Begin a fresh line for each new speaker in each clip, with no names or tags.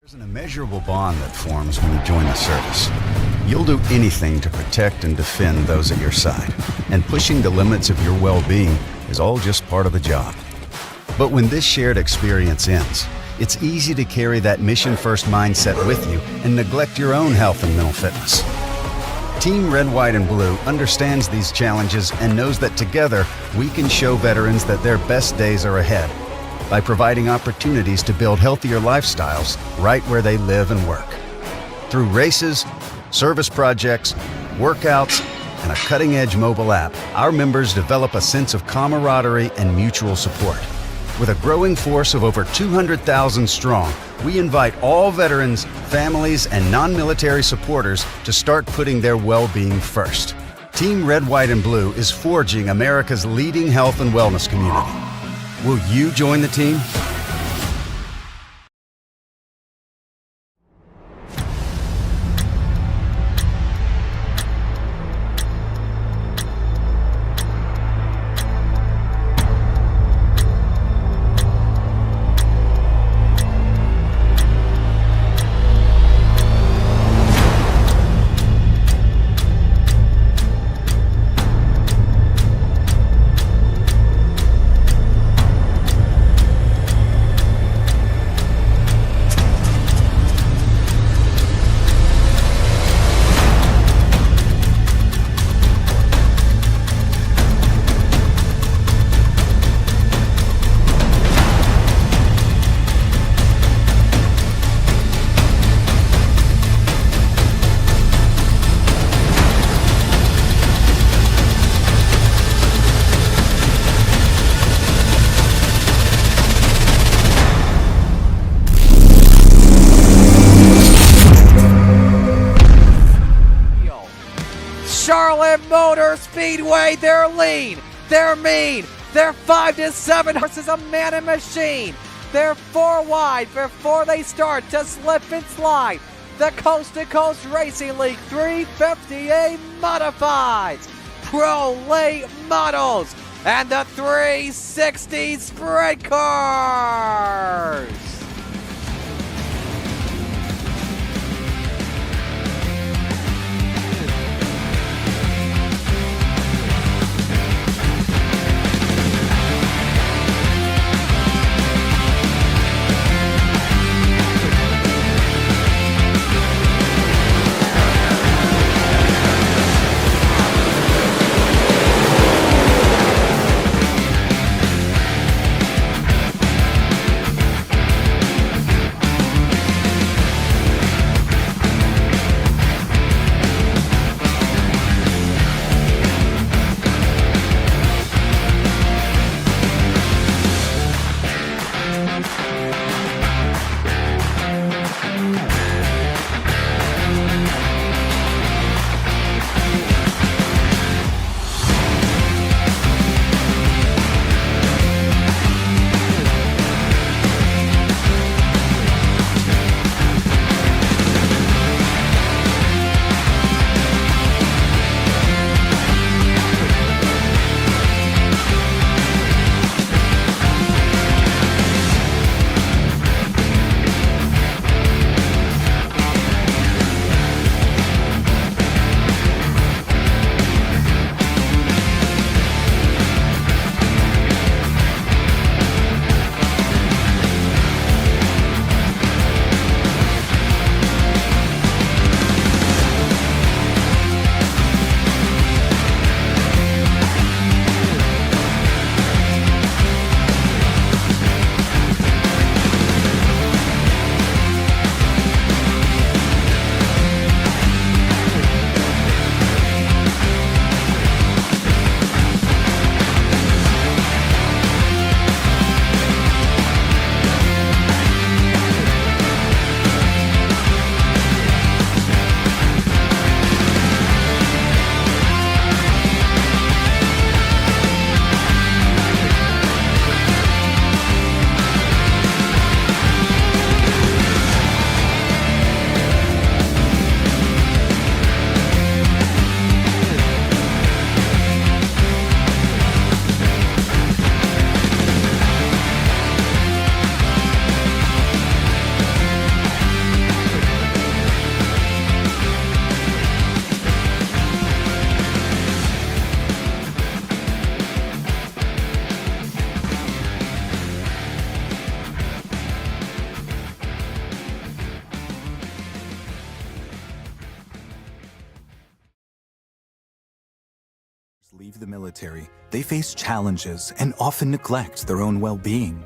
There's an immeasurable bond that forms when you join the service. You'll do anything to protect and defend those at your side, and pushing the limits of your well-being is all just part of the job. But when this shared experience ends, it's easy to carry that mission-first mindset with you and neglect your own health and mental fitness. Team Red, White, and Blue understands these challenges and knows that together we can show veterans that their best days are ahead by providing opportunities to build healthier lifestyles right where they live and work. Through races, service projects, workouts, and a cutting-edge mobile app, our members develop a sense of camaraderie and mutual support. With a growing force of over 200,000 strong, we invite all veterans, families, and non-military supporters to start putting their well-being first. Team Red, White, and Blue is forging America's leading health and wellness community. Will you join the team?
Charlotte Motor Speedway, they're lean, they're mean, they're 5 to 7 horses, a man and machine. They're 4 wide before they start to slip and slide. The Coast to Coast Racing League 350A Modifieds, Pro Late Models, and the 360 Sprint Cars.
Leave the military, they face challenges and often neglect their own well-being.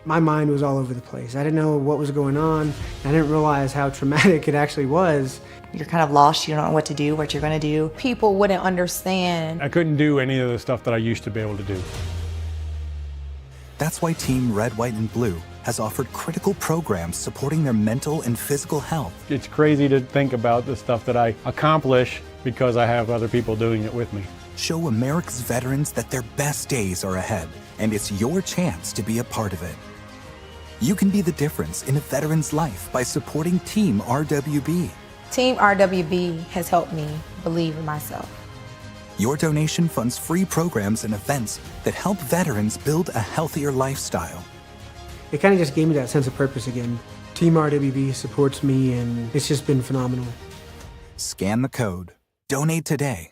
My mind was all over the place. I didn't know what was going on. I didn't realize how traumatic it actually was.
You're kind of lost. You don't know what to do, what you're going to do. People wouldn't understand.
I couldn't do any of the stuff that I used to be able to do.
That's why Team Red, White, and Blue has offered critical programs supporting their mental and physical health.
It's crazy to think about the stuff that I accomplish because I have other people doing it with me.
Show America's veterans that their best days are ahead, and it's your chance to be a part of it. You can be the difference in a veteran's life by supporting Team RWB.
Team RWB has helped me believe in myself.
Your donation funds free programs and events that help veterans build a healthier lifestyle.
It kind of just gave me that sense of purpose again. Team RWB supports me, and it's just been phenomenal.
Scan the code. Donate today.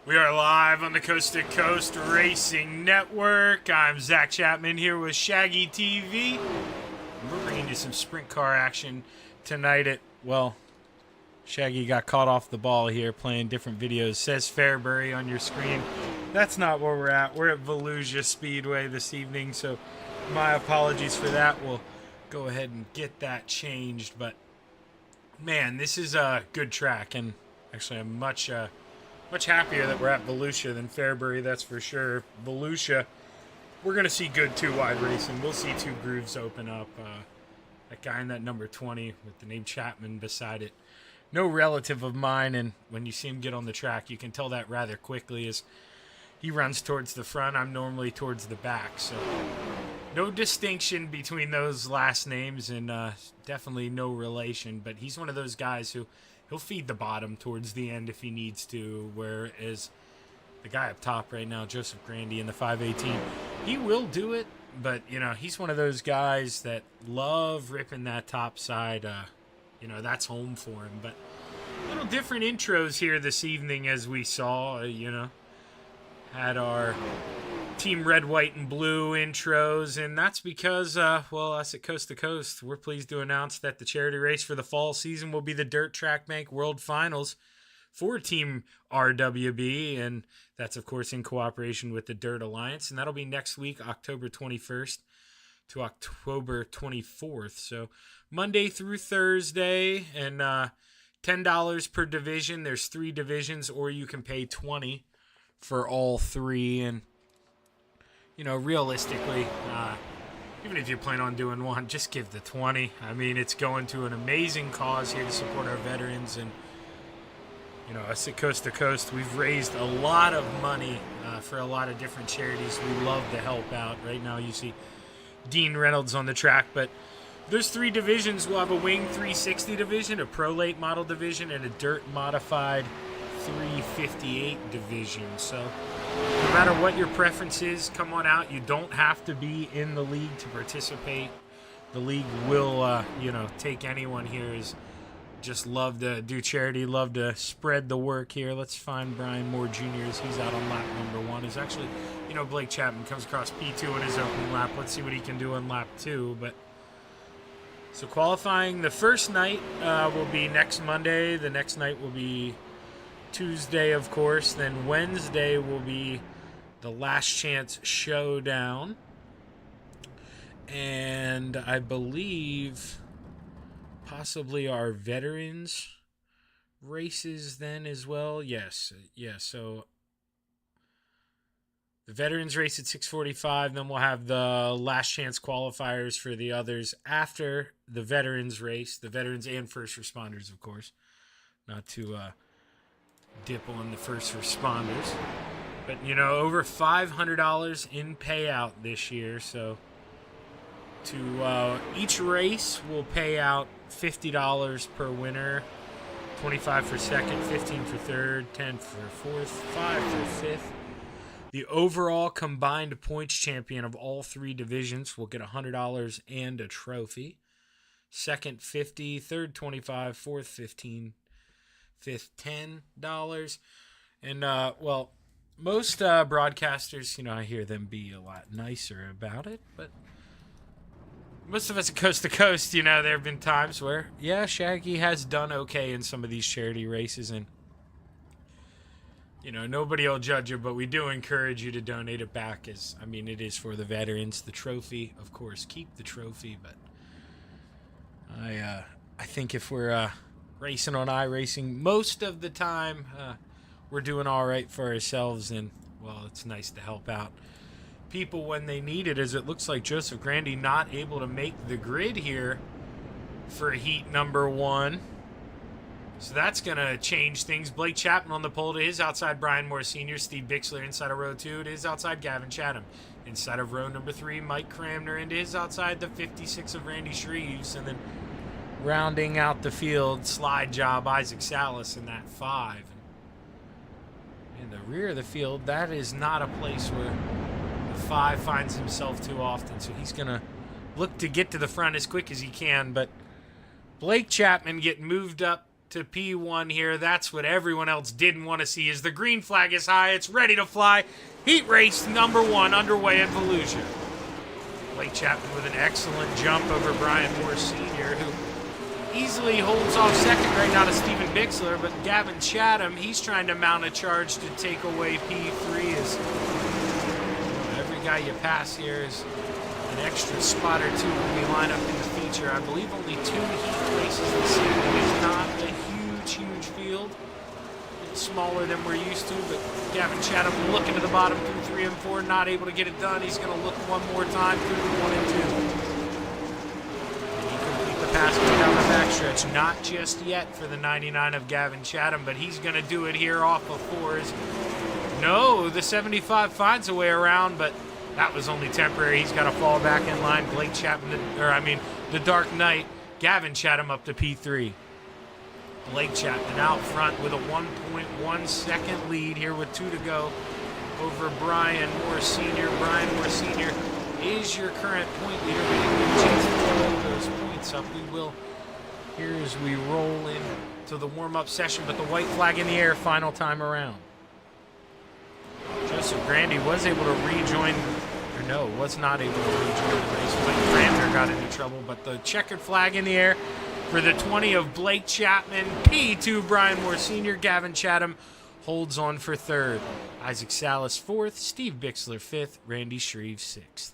We are live on the Coast to Coast Racing Network. I'm Zach Chapman here with Shaggy TV. We're bringing you some sprint car action tonight Shaggy got caught off the ball here playing different videos. Says Fairbury on your screen. That's not where we're at. We're at Volusia Speedway this evening, so my apologies for that. We'll go ahead and get that changed. But, man, this is a good track, and actually I'm much happier that we're at Volusia than Fairbury, that's for sure. Volusia, we're going to see good two-wide racing. We'll see two grooves open up. That guy in that number 20 with the name Chapman beside it, no relative of mine, and when you see him get on the track, you can tell that rather quickly as he runs towards the front. I'm normally towards the back, so no distinction between those last names, and definitely no relation, but he's one of those guys who he'll feed the bottom towards the end if he needs to, whereas the guy up top right now, Joseph Grandy in the 518, he will do it, but, he's one of those guys that love ripping that top side. That's home for him. But little different intros here this evening as we saw, had our Team Red, White, and Blue intros, and that's because, us at Coast to Coast, we're pleased to announce that the charity race for the fall season will be the Dirt Track Bank World Finals for Team RWB, and that's, of course, in cooperation with the Dirt Alliance, and that'll be next week, October 21st to October 24th, so Monday through Thursday, and $10 per division. There's 3 divisions, or you can pay $20 for all 3, and realistically, even if you plan on doing one, just give the 20. I mean, it's going to an amazing cause here to support our veterans. And, us at Coast to Coast, we've raised a lot of money for a lot of different charities. We love to help out. Right now, you see Dean Reynolds on the track. But there's 3 divisions. We'll have a Wing 360 division, a Pro Late model division, and a Dirt Modified 358 division. So no matter what your preference is, come on out. You don't have to be in the league to participate. The league will, take anyone here. Is just love to do charity, love to spread the work here. Let's find Brian Moore Jr. as he's out on lap number 1. He's actually, Blake Chapman comes across P2 in his opening lap. Let's see what he can do on lap 2. But so qualifying, the first night will be next Monday. The next night will be Tuesday, of course. Then Wednesday will be the Last Chance Showdown. And I believe possibly our veterans races then as well. Yes. Yeah, so the veterans race at 6:45. Then we'll have the Last Chance qualifiers for the others after the veterans race. The veterans and first responders, of course. Not to dip on the first responders, but over $500 in payout this year. So to each race will pay out $50 per winner, 25 for second, 15 for third, 10 for fourth, 5 for fifth. The overall combined points champion of all 3 divisions will get $100 and a trophy. Second, $50, third, $25, fourth, $15, fifth, $10. And, most broadcasters, I hear them be a lot nicer about it, but most of us at Coast to Coast, you know, there have been times where, yeah, Shaggy has done okay in some of these charity races, and, you know, nobody will judge you, but we do encourage you to donate it back, as, I mean, it is for the veterans. The trophy, of course, keep the trophy, but I think if we're racing on iRacing most of the time, we're doing all right for ourselves, and, well, it's nice to help out people when they need it, as it looks like Joseph Grandy not able to make the grid here for heat number 1. So that's going to change things. Blake Chapman on the pole to his outside, Brian Moore Sr., Steve Bixler inside of row 2 to his outside, Gavin Chatham. Inside of row number 3, Mike Cramner into his outside, the 56 of Randy Shreves. And then rounding out the field, slide job, Isaac Salas in that 5. In the rear of the field, that is not a place where the 5 finds himself too often. So he's going to look to get to the front as quick as he can. But Blake Chapman getting moved up to P1 here. That's what everyone else didn't want to see, is the green flag is high. It's ready to fly. Heat race number 1 underway at Volusia. Blake Chapman with an excellent jump over Brian Moore Sr., who easily holds off second right now to Stephen Bixler, but Gavin Chatham, he's trying to mount a charge to take away P3, as every guy you pass here is an extra spot or 2 when we line up in the feature. I believe only 2 heat races this evening. It's not a huge field. It's smaller than we're used to, but Gavin Chatham looking to the bottom through 3 and 4, not able to get it done. He's going to look one more time through 1 and 2. And he complete the pass going down the backstretch. Not just yet for the 99 of Gavin Chatham, but he's going to do it here off of 4s. No, the 75 finds a way around, but that was only temporary. He's got to fall back in line. Blake Chapman, the Dark Knight, Gavin Chatham up to P3. Blake Chapman out front with a 1.1 second lead here with 2 to go over Brian Moore Sr. Brian Moore Sr. is your current point leader, but he will chance to blow those points up. We will here as we roll into the warm-up session, but the white flag in the air final time around. Joseph Grandy was able to rejoin, or no, was not able to rejoin the race. Blake Cramner got into trouble, but the checkered flag in the air for the 20 of Blake Chapman. P2 Brian Moore Sr. Gavin Chatham holds on for 3rd. Isaac Salas 4th. Steve Bixler 5th. Randy Shreve 6th.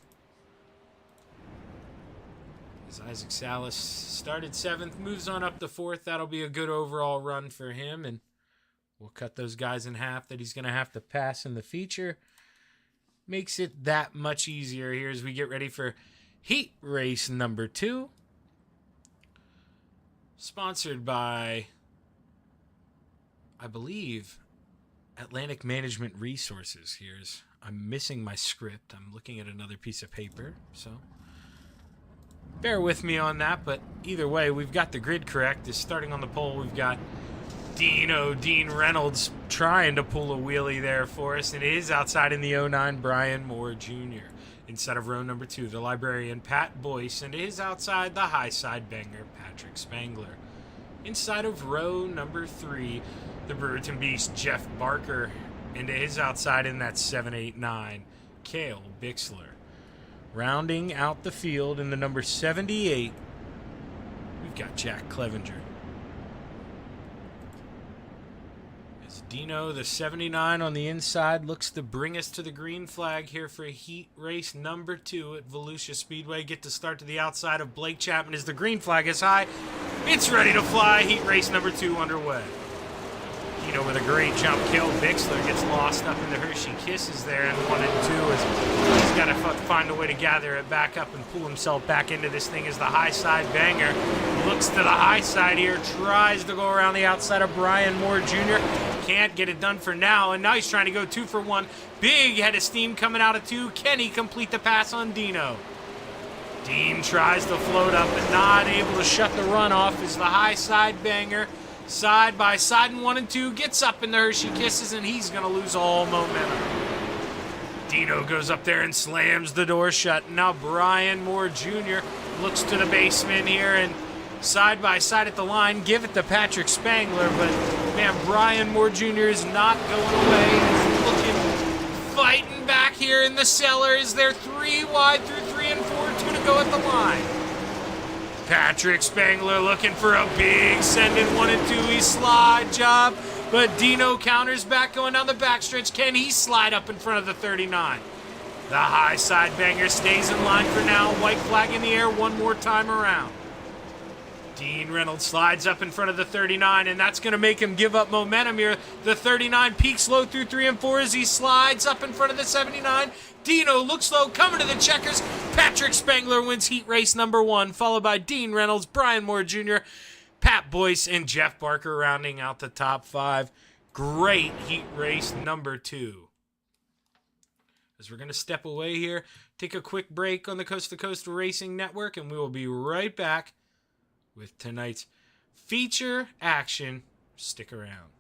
As Isaac Salas started 7th, moves on up to 4th. That'll be a good overall run for him, and we'll cut those guys in half that he's going to have to pass in the feature. Makes it that much easier here as we get ready for heat race number 2. Sponsored by, I believe, Atlantic Management Resources. I'm missing my script. I'm looking at another piece of paper, so bear with me on that. But either way, we've got the grid correct. Is starting on the pole, we've got Dean Reynolds trying to pull a wheelie there for us. It is outside in the 09, Brian Moore Jr. Inside of row number 2, the librarian Pat Boyce, and his outside, the high side banger Patrick Spangler. Inside of row number 3, the Brewerton Beast Jeff Barker, and his outside in that 789, Cale Bixler. Rounding out the field in the number 78, we've got Jack Clevenger. Dino, the 79 on the inside, looks to bring us to the green flag here for heat race number 2 at Volusia Speedway. Get to start to the outside of Blake Chapman as the green flag is high. It's ready to fly. Heat race number 2 underway. Dino with a great jump. Cale Bixler gets lost up in the Hershey Kisses there in 1 and 2 as he's got to find a way to gather it back up and pull himself back into this thing as the high side banger looks to the high side here, tries to go around the outside of Brian Moore Jr. Can't get it done for now, and now he's trying to go 2 for 1. Big head of steam coming out of 2. Can he complete the pass on Dino? Dean tries to float up and not able to shut the run off as the high side banger side by side in 1 and 2 gets up in the Hershey Kisses, and he's going to lose all momentum. Dino goes up there and slams the door shut. Now Brian Moore Jr. looks to the basement here, and side by side at the line, give it to Patrick Spangler, but man, Brian Moore Jr. is not going away. He's looking, fighting back here in the cellar. Is there 3 wide through 3 and 4, 2 to go at the line. Patrick Spangler looking for a big send-in 1 and 2. He slide job, but Dino counters back going down the backstretch. Can he slide up in front of the 39? The high side banger stays in line for now. White flag in the air one more time around. Dean Reynolds slides up in front of the 39, and that's going to make him give up momentum here. The 39 peaks low through 3 and 4 as he slides up in front of the 79. Dino looks low, coming to the checkers. Patrick Spangler wins heat race number 1, followed by Dean Reynolds, Brian Moore Jr., Pat Boyce, and Jeff Barker rounding out the top 5. Great heat race number 2. As we're going to step away here, take a quick break on the Coast to Coast Racing Network, and we will be right back with tonight's feature action. Stick around.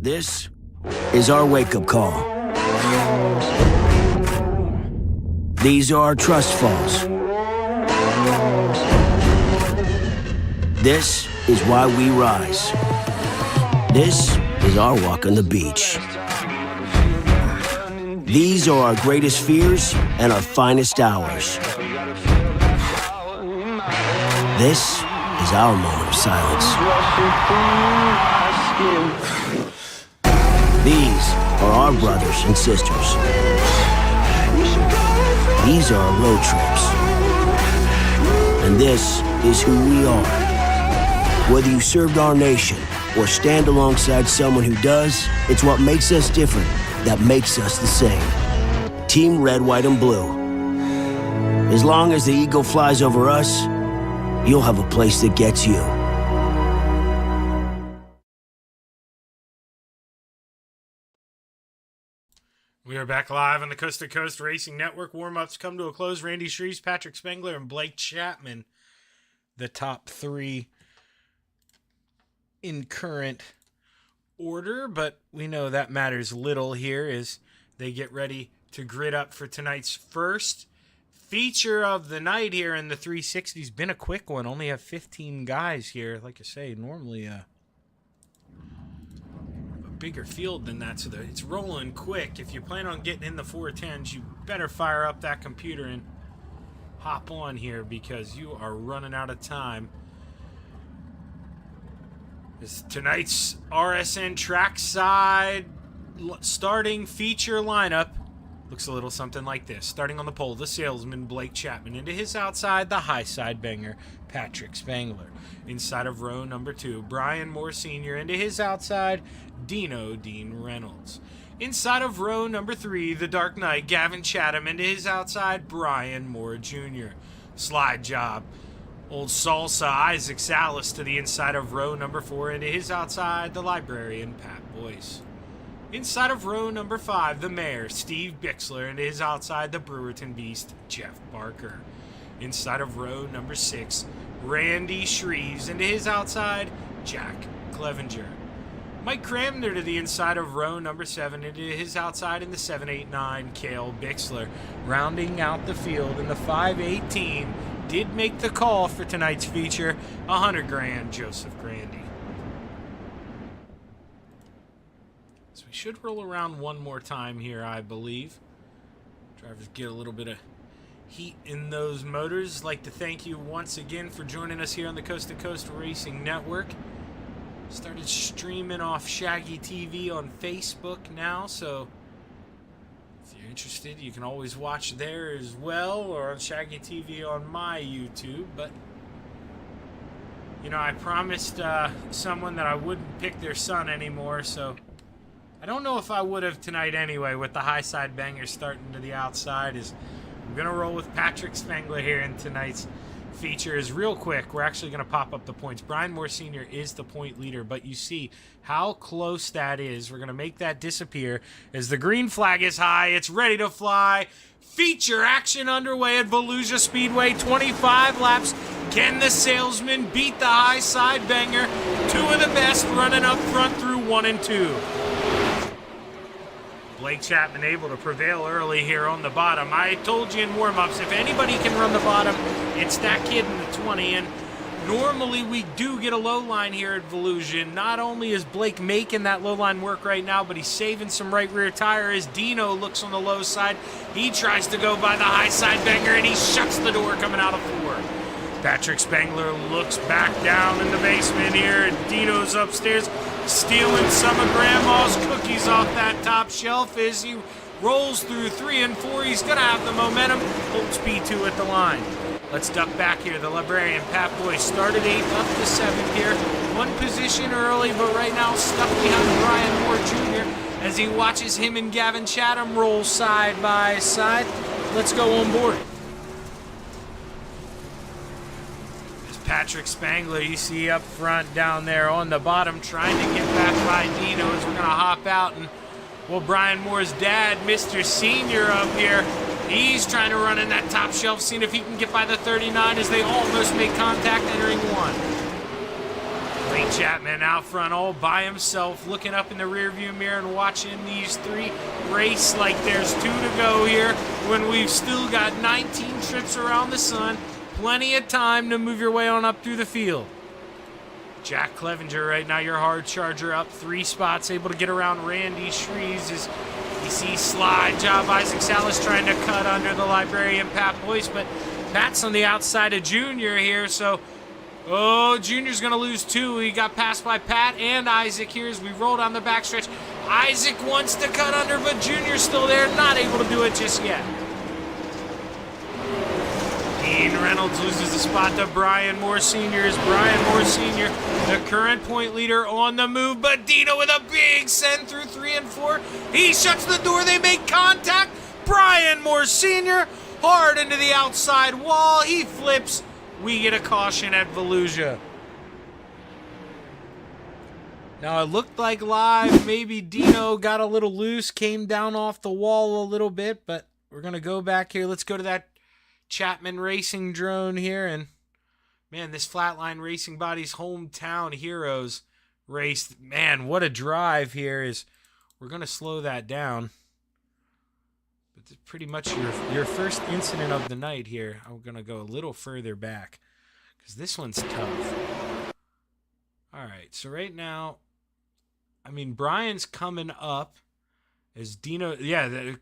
This is our wake-up call. These are our trust falls. This is why we rise. This is our walk on the beach. These are our greatest fears and our finest hours. This is our moment of silence. These are our brothers and sisters. These are our road trips. And this is who we are. Whether you served our nation or stand alongside someone who does, it's what makes us different that makes us the same. Team Red, White, and Blue. As long as the eagle flies over us, you'll have a place that gets you.
We are back live on the Coast to Coast Racing Network. Warm-ups come to a close. Randy Shreves, Patrick Spangler, and Blake Chapman, the top 3 in current order, but we know that matters little here as they get ready to grid up for tonight's first feature of the night here in the 360's. Been a quick one. Only have 15 guys here. Like I say, normally a bigger field than that, so it's rolling quick. If you plan on getting in the 410s, you better fire up that computer and hop on here because you are running out of time. This tonight's RSN trackside starting feature lineup looks a little something like this. Starting on the pole, the salesman Blake Chapman. Into his outside, the high side banger Patrick Spangler. Inside of row number 2, Brian Moore Sr. Into his outside, Dean Reynolds. Inside of row number 3, the Dark Knight Gavin Chatham. Into his outside, Brian Moore Jr. Slide job, Old Salsa, Isaac Salas to the inside of row number 4, into his outside, the Librarian, Pat Boyce. Inside of row number 5, the Mayor, Steve Bixler, into his outside, the Brewerton Beast, Jeff Barker. Inside of row number 6, Randy Shreves, into his outside, Jack Clevenger. Mike Cramner to the inside of row number 7, into his outside in the 789, Cale Bixler. Rounding out the field in the 518, did make the call for tonight's feature, 100 grand, Joseph Grandy. So we should roll around one more time here, I believe. Drivers get a little bit of heat in those motors. I'd like to thank you once again for joining us here on the Coast to Coast Racing Network. Started streaming off Shaggy TV on Facebook now, so if you're interested, you can always watch there as well, or on Shaggy TV on my YouTube. But, you know, I promised someone that I wouldn't pick their son anymore, so I don't know if I would have tonight anyway, with the high side banger starting to the outside. I'm going to roll with Patrick Spengler here in tonight's feature. Is real quick, we're actually going to pop up the points. Brian Moore Sr. is the point leader, but you see how close that is. We're going to make that disappear as the green flag is high. It's ready to fly. Feature action underway at Volusia Speedway. 25 laps. Can the salesman beat the high side banger? Two of the best running up front through 1 and 2. Blake Chapman able to prevail early here on the bottom. I told you in warm-ups, if anybody can run the bottom, it's that kid in the 20. And normally we do get a low line here at Volusia. Not only is Blake making that low line work right now, but he's saving some right rear tire as Dino looks on the low side. He tries to go by the high side banger, and he shuts the door coming out of 4. Patrick Spengler looks back down in the basement here, and Dino's upstairs stealing some of Grandma's cookies off that top shelf as he rolls through 3 and 4. He's going to have the momentum. Holds P2 at the line. Let's duck back here. The Librarian, Pat Boyce, started 8th, up to 7th here. One position early, but right now stuck behind Brian Moore Jr. as he watches him and Gavin Chatham roll side by side. Let's go on board. Patrick Spengler, you see up front down there on the bottom, trying to get back by Dino as we're going to hop out. And, well, Brian Moore's dad, Mr. Senior, up here, he's trying to run in that top shelf, seeing if he can get by the 39 as they almost make contact entering 1. Blake Chapman out front all by himself, looking up in the rearview mirror and watching these 3 race like there's 2 to go here when we've still got 19 trips around the sun. Plenty of time to move your way on up through the field. Jack Clevenger right now, your hard charger, up 3 spots, able to get around Randy Shreves as you see slide job. Isaac Salas trying to cut under the Librarian, Pat Boyce, but Pat's on the outside of Junior here, so Junior's going to lose 2. He got passed by Pat and Isaac here as we roll down the backstretch. Isaac wants to cut under, but Junior's still there, not able to do it just yet. Dean Reynolds loses the spot to Brian Moore Sr. as Brian Moore Sr., the current point leader, on the move, but Dino with a big send through 3 and 4. He shuts the door, they make contact. Brian Moore Sr. hard into the outside wall. He flips. We get a caution at Volusia. Now it looked like live, maybe Dino got a little loose, came down off the wall a little bit, but we're going to go back here. Let's go to that Chapman Racing drone here, and man, this Flatline Racing Body's Hometown Heroes race, man, what a drive here. Is we're going to slow that down, but it's pretty much your first incident of the night here. I'm going to go a little further back because this one's tough. All right, so right now, I mean, Brian's coming up as Dino,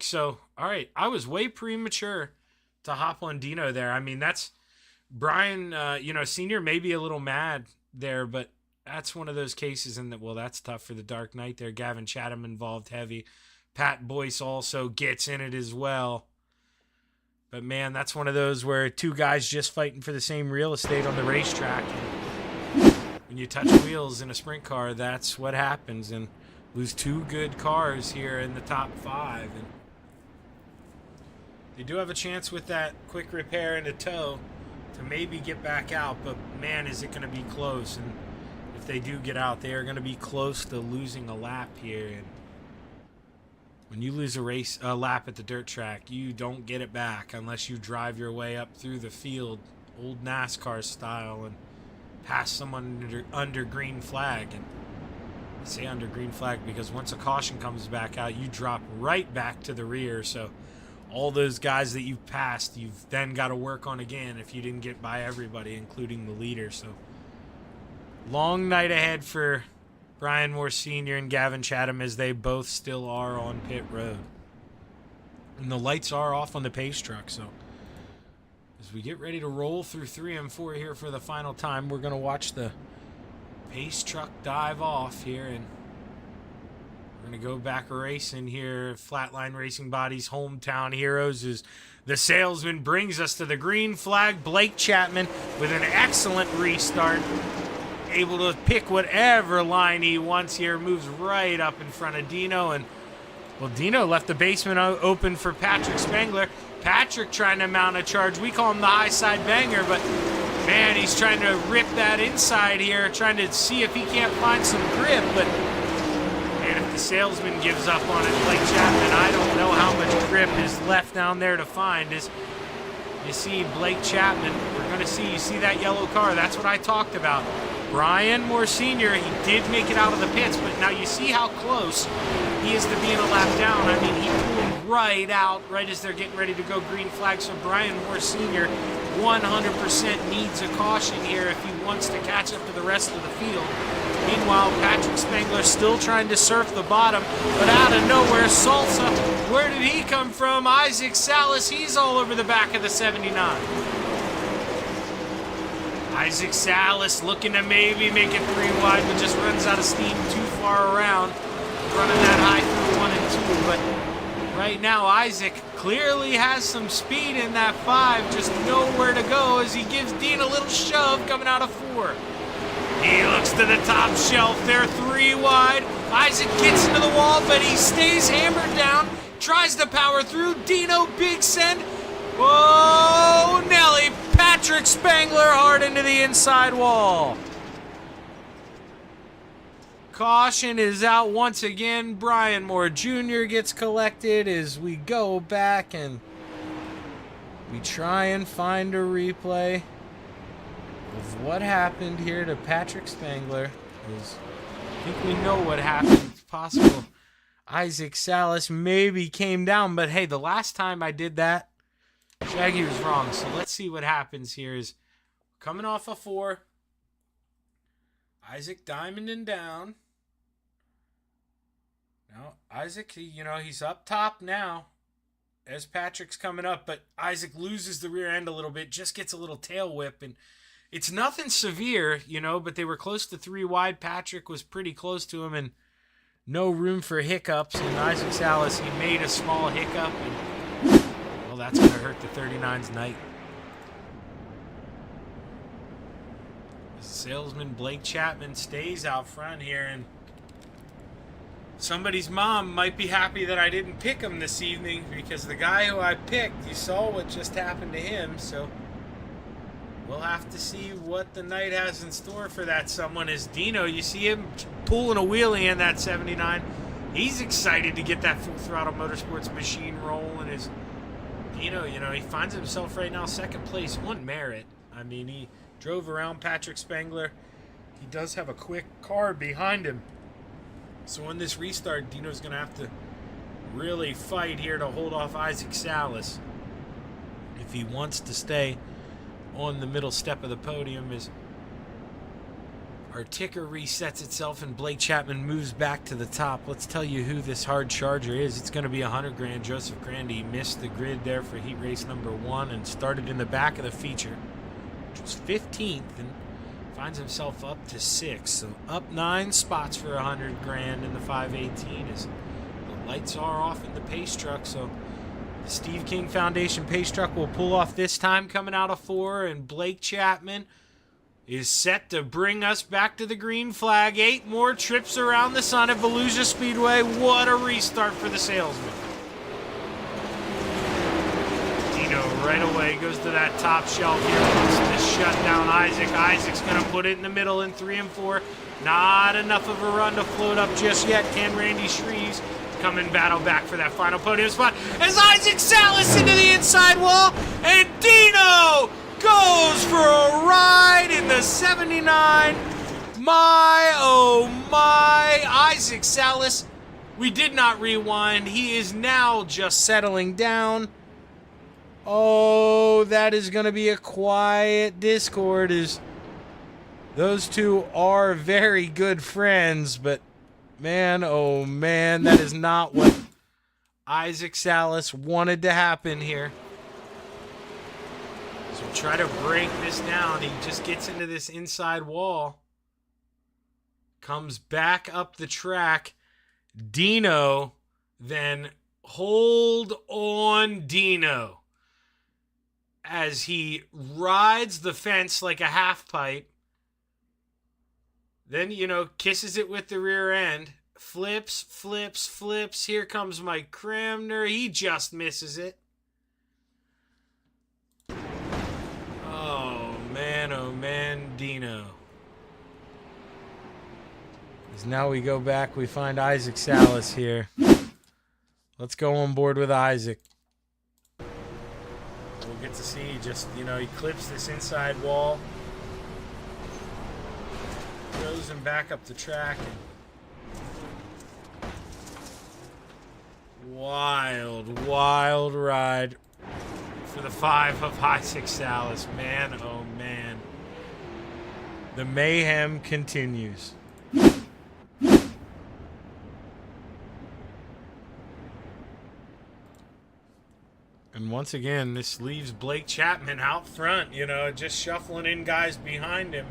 so all right, I was way premature to hop on Dino there. I mean, that's Brian, Senior may be a little mad there, but that's one of those cases in that, well, that's tough for the Dark Knight there. Gavin Chatham involved heavy. Pat Boyce also gets in it as well. But, man, that's one of those where 2 guys just fighting for the same real estate on the racetrack. And when you touch wheels in a sprint car, that's what happens. And lose 2 good cars here in the top 5. And they do have a chance with that quick repair and a tow to maybe get back out, but man, is it going to be close. And if they do get out, they are going to be close to losing a lap here. And when you lose a lap at the dirt track, you don't get it back unless you drive your way up through the field, old NASCAR style, and pass someone under green flag. And I say under green flag because once a caution comes back out, you drop right back to the rear. So all those guys that you've passed, you've then got to work on again if you didn't get by everybody, including the leader. So long night ahead for Brian Moore Sr. and Gavin Chatham, as they both still are on pit road. And the lights are off on the pace truck, so as we get ready to roll through 3 and 4 here for the final time, we're going to watch the pace truck dive off here, and we're going to go back racing here. Flatline Racing Body's Hometown Heroes, as the salesman brings us to the green flag. Blake Chapman with an excellent restart, able to pick whatever line he wants here, moves right up in front of Dino. And well, Dino left the basement open for Patrick Spangler. Patrick trying to mount a charge. We call him the high side banger, but man, he's trying to rip that inside here, trying to see if he can't find some grip. But man, if the salesman gives up on it, Blake Chapman, I don't know how much grip is left down there to find. As you see Blake Chapman, we're going to see, you see that yellow car, that's what I talked about. Brian Moore Sr., he did make it out of the pits, but now you see how close he is to being a lap down. I mean, he pulled right out right as they're getting ready to go green flag. So Brian Moore Sr. 100% needs a caution here if he wants to catch up to the rest of the field. Meanwhile, Patrick Spangler still trying to surf the bottom, but out of nowhere, Salsa, where did he come from? Isaac Salas, he's all over the back of the 79. Isaac Salas looking to maybe make it 3 wide, but just runs out of steam too far around, running that high through 1 and 2. But right now, Isaac clearly has some speed in that 5, just nowhere to go as he gives Dean a little shove coming out of 4. He looks to the top shelf there, 3 wide. Isaac gets into the wall, but he stays hammered down, tries to power through. Dino, big send. Whoa, Nelly. Patrick Spangler hard into the inside wall. Caution is out once again. Brian Moore Jr. gets collected as we go back and we try and find a replay of what happened here to Patrick Spangler. I think we know what happened. It's possible Isaac Salas maybe came down, but hey, the last time I did that, Shaggy was wrong. So let's see what happens here. Is coming off a 4. Isaac diamonding down. Now, Isaac, he's up top now as Patrick's coming up, but Isaac loses the rear end a little bit, just gets a little tail whip, and it's nothing severe, but they were close to 3 wide. Patrick was pretty close to him, and no room for hiccups. And Isaac Salas, he made a small hiccup, and well, that's going to hurt the 39's night. Salesman Blake Chapman stays out front here, and somebody's mom might be happy that I didn't pick him this evening, because the guy who I picked, you saw what just happened to him, so we'll have to see what the night has in store for that someone. Is Dino, you see him pulling a wheelie in that 79. He's excited to get that Full Throttle Motorsports machine rolling. Is Dino, he finds himself right now second place on merit. I mean, he drove around Patrick Spangler. He does have a quick car behind him. So on this restart, Dino's going to have to really fight here to hold off Isaac Salas if he wants to stay on the middle step of the podium. As our ticker resets itself and Blake Chapman moves back to the top. Let's tell you who this hard charger is. It's going to be $100,000. Joseph Grandy missed the grid there for heat race number 1 and started in the back of the feature, which was 15th, and finds himself up to 6. So up 9 spots for $100,000 in the 518 as the lights are off in the pace truck. So the Steve King Foundation pace truck will pull off this time coming out of 4, and Blake Chapman is set to bring us back to the green flag. 8 more trips around the sun at Volusia Speedway. What a restart for the salesman. Dino right away. Goes to that top shelf here. Wants to shut down Isaac. Isaac's going to put it in the middle in 3 and 4. Not enough of a run to float up just yet. Can Randy Shreves come and battle back for that final podium spot as Isaac Salas into the inside wall, and Dino goes for a ride in the 79. My, oh my, Isaac Salas. We did not rewind. He is now just settling down. Oh, that is going to be a quiet discord, as those two are very good friends, but man, oh man, that is not what Isaac Salas wanted to happen here. So try to break this down. He just gets into this inside wall. Comes back up the track. Dino, then hold on Dino as he rides the fence like a half pipe. Then, you know, kisses it with the rear end. Flips, flips, flips. Here comes Mike Cramner. He just misses it. Oh, man, Dino. As now we go back, we find Isaac Salas here. Let's go on board with Isaac. We'll get to see just, you know, he clips this inside wall. Throws him back up the track. Wild, wild ride for the 5 of Isaac Salas. Man, oh man. The mayhem continues. And once again, this leaves Blake Chapman out front, you know, just shuffling in guys behind him.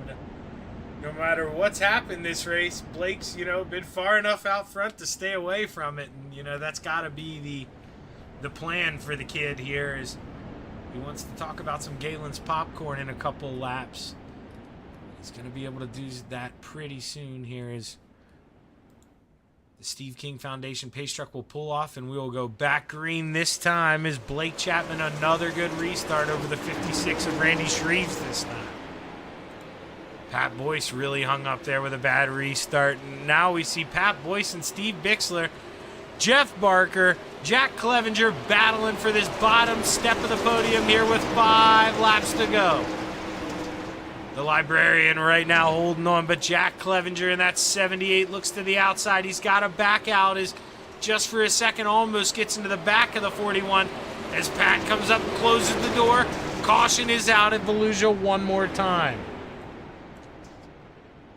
No matter what's happened this race, Blake's, you know, been far enough out front to stay away from it. And, you know, that's got to be the plan for the kid here, is he wants to talk about some Galen's popcorn in a couple laps. He's going to be able to do that pretty soon here, as the Steve King Foundation pace truck will pull off, and we will go back green this time as Blake Chapman, another good restart over the 56 of Randy Shreves this time. Pat Boyce really hung up there with a bad restart. And now we see Pat Boyce and Steve Bixler, Jeff Barker, Jack Clevenger battling for this bottom step of the podium here with 5 laps to go. The Librarian right now holding on, but Jack Clevenger in that 78 looks to the outside. He's got to back out, as just for a second almost gets into the back of the 41 as Pat comes up and closes the door. Caution is out at Volusia one more time.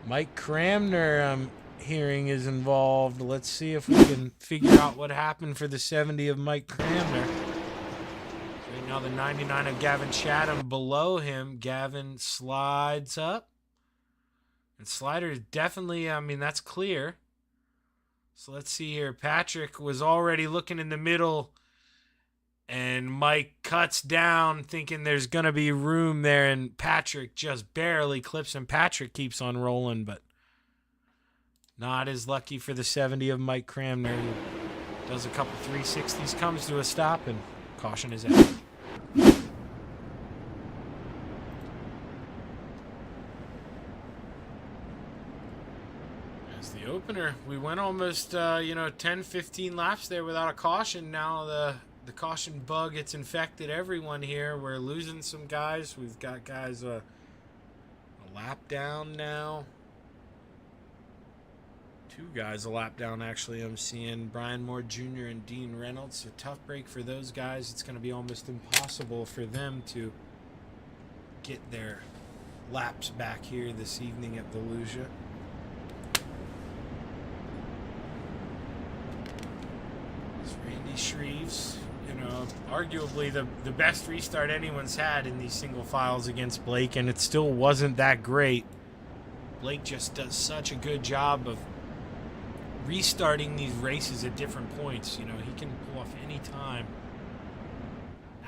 Mike Cramner, I'm hearing, is involved. Let's see if we can figure out what happened for the 70 of Mike Cramner. Right now the 99 of Gavin Chatham below him. Gavin slides up. And Slider is definitely, I mean, that's clear. So let's see here. Patrick was already looking in the middle, and Mike cuts down thinking there's going to be room there, and Patrick just barely clips him. Patrick keeps on rolling, but not as lucky for the 70 of Mike Cramner, who does a couple 360s, comes to a stop, and caution is out. As the opener, we went almost, 10, 15 laps there without a caution. Now the caution bug, it's infected everyone here. We're losing some guys. We've got guys a lap down now. 2 guys a lap down, actually. I'm seeing Brian Moore Jr. and Dean Reynolds. A tough break for those guys. It's going to be almost impossible for them to get their laps back here this evening at Volusia. It's Randy Shreves. Arguably the best restart anyone's had in these single files against Blake, and it still wasn't that great. Blake just does such a good job of restarting these races at different points. He can pull off any time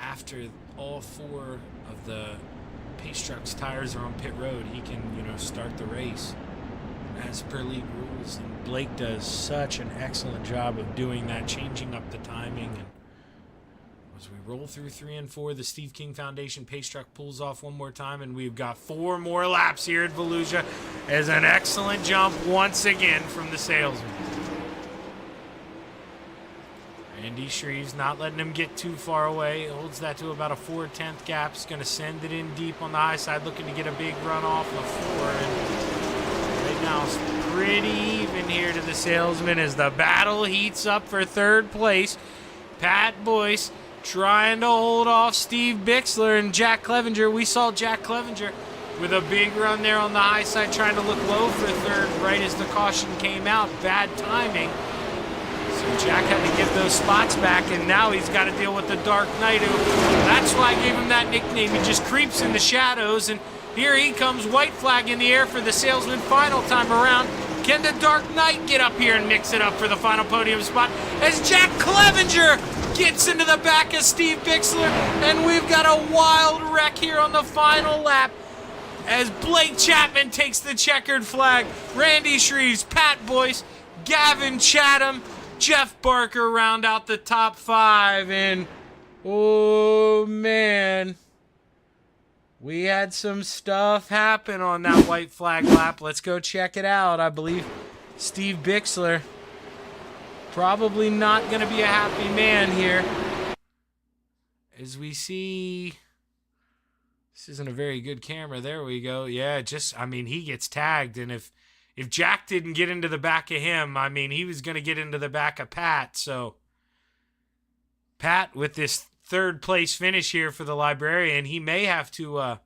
after all 4 of the pace truck's tires are on pit road. He can, start the race as per league rules, and Blake does such an excellent job of doing that, changing up the timing. And As we roll through 3 and 4, the Steve King Foundation pace truck pulls off one more time, and we've got 4 more laps here at Volusia as an excellent jump once again from the salesman. Randy Shreves not letting him get too far away. Holds that to about a 4/10 gap. He's going to send it in deep on the high side, looking to get a big run off of 4. And right now it's pretty even here to the salesman as the battle heats up for 3rd place. Pat Boyce trying to hold off Steve Bixler and Jack Clevenger. We saw Jack Clevenger with a big run there on the high side, trying to look low for 3rd right as the caution came out. Bad timing. So Jack had to give those spots back, and now he's got to deal with the Dark Knight. That's why I gave him that nickname. He just creeps in the shadows, and here he comes, white flag in the air for the salesman final time around. Can the Dark Knight get up here and mix it up for the final podium spot as Jack Clevenger gets into the back of Steve Bixler, and we've got a wild wreck here on the final lap as Blake Chapman takes the checkered flag. Randy Shreves, Pat Boyce, Gavin Chatham, Jeff Barker round out the top 5, and oh man, we had some stuff happen on that white flag lap. Let's go check it out. I believe Steve Bixler probably not going to be a happy man here. As we see, this isn't a very good camera. There we go. Yeah, he gets tagged, and if Jack didn't get into the back of him, he was going to get into the back of Pat. So Pat, with this 3rd place finish here for the Librarian, he may have to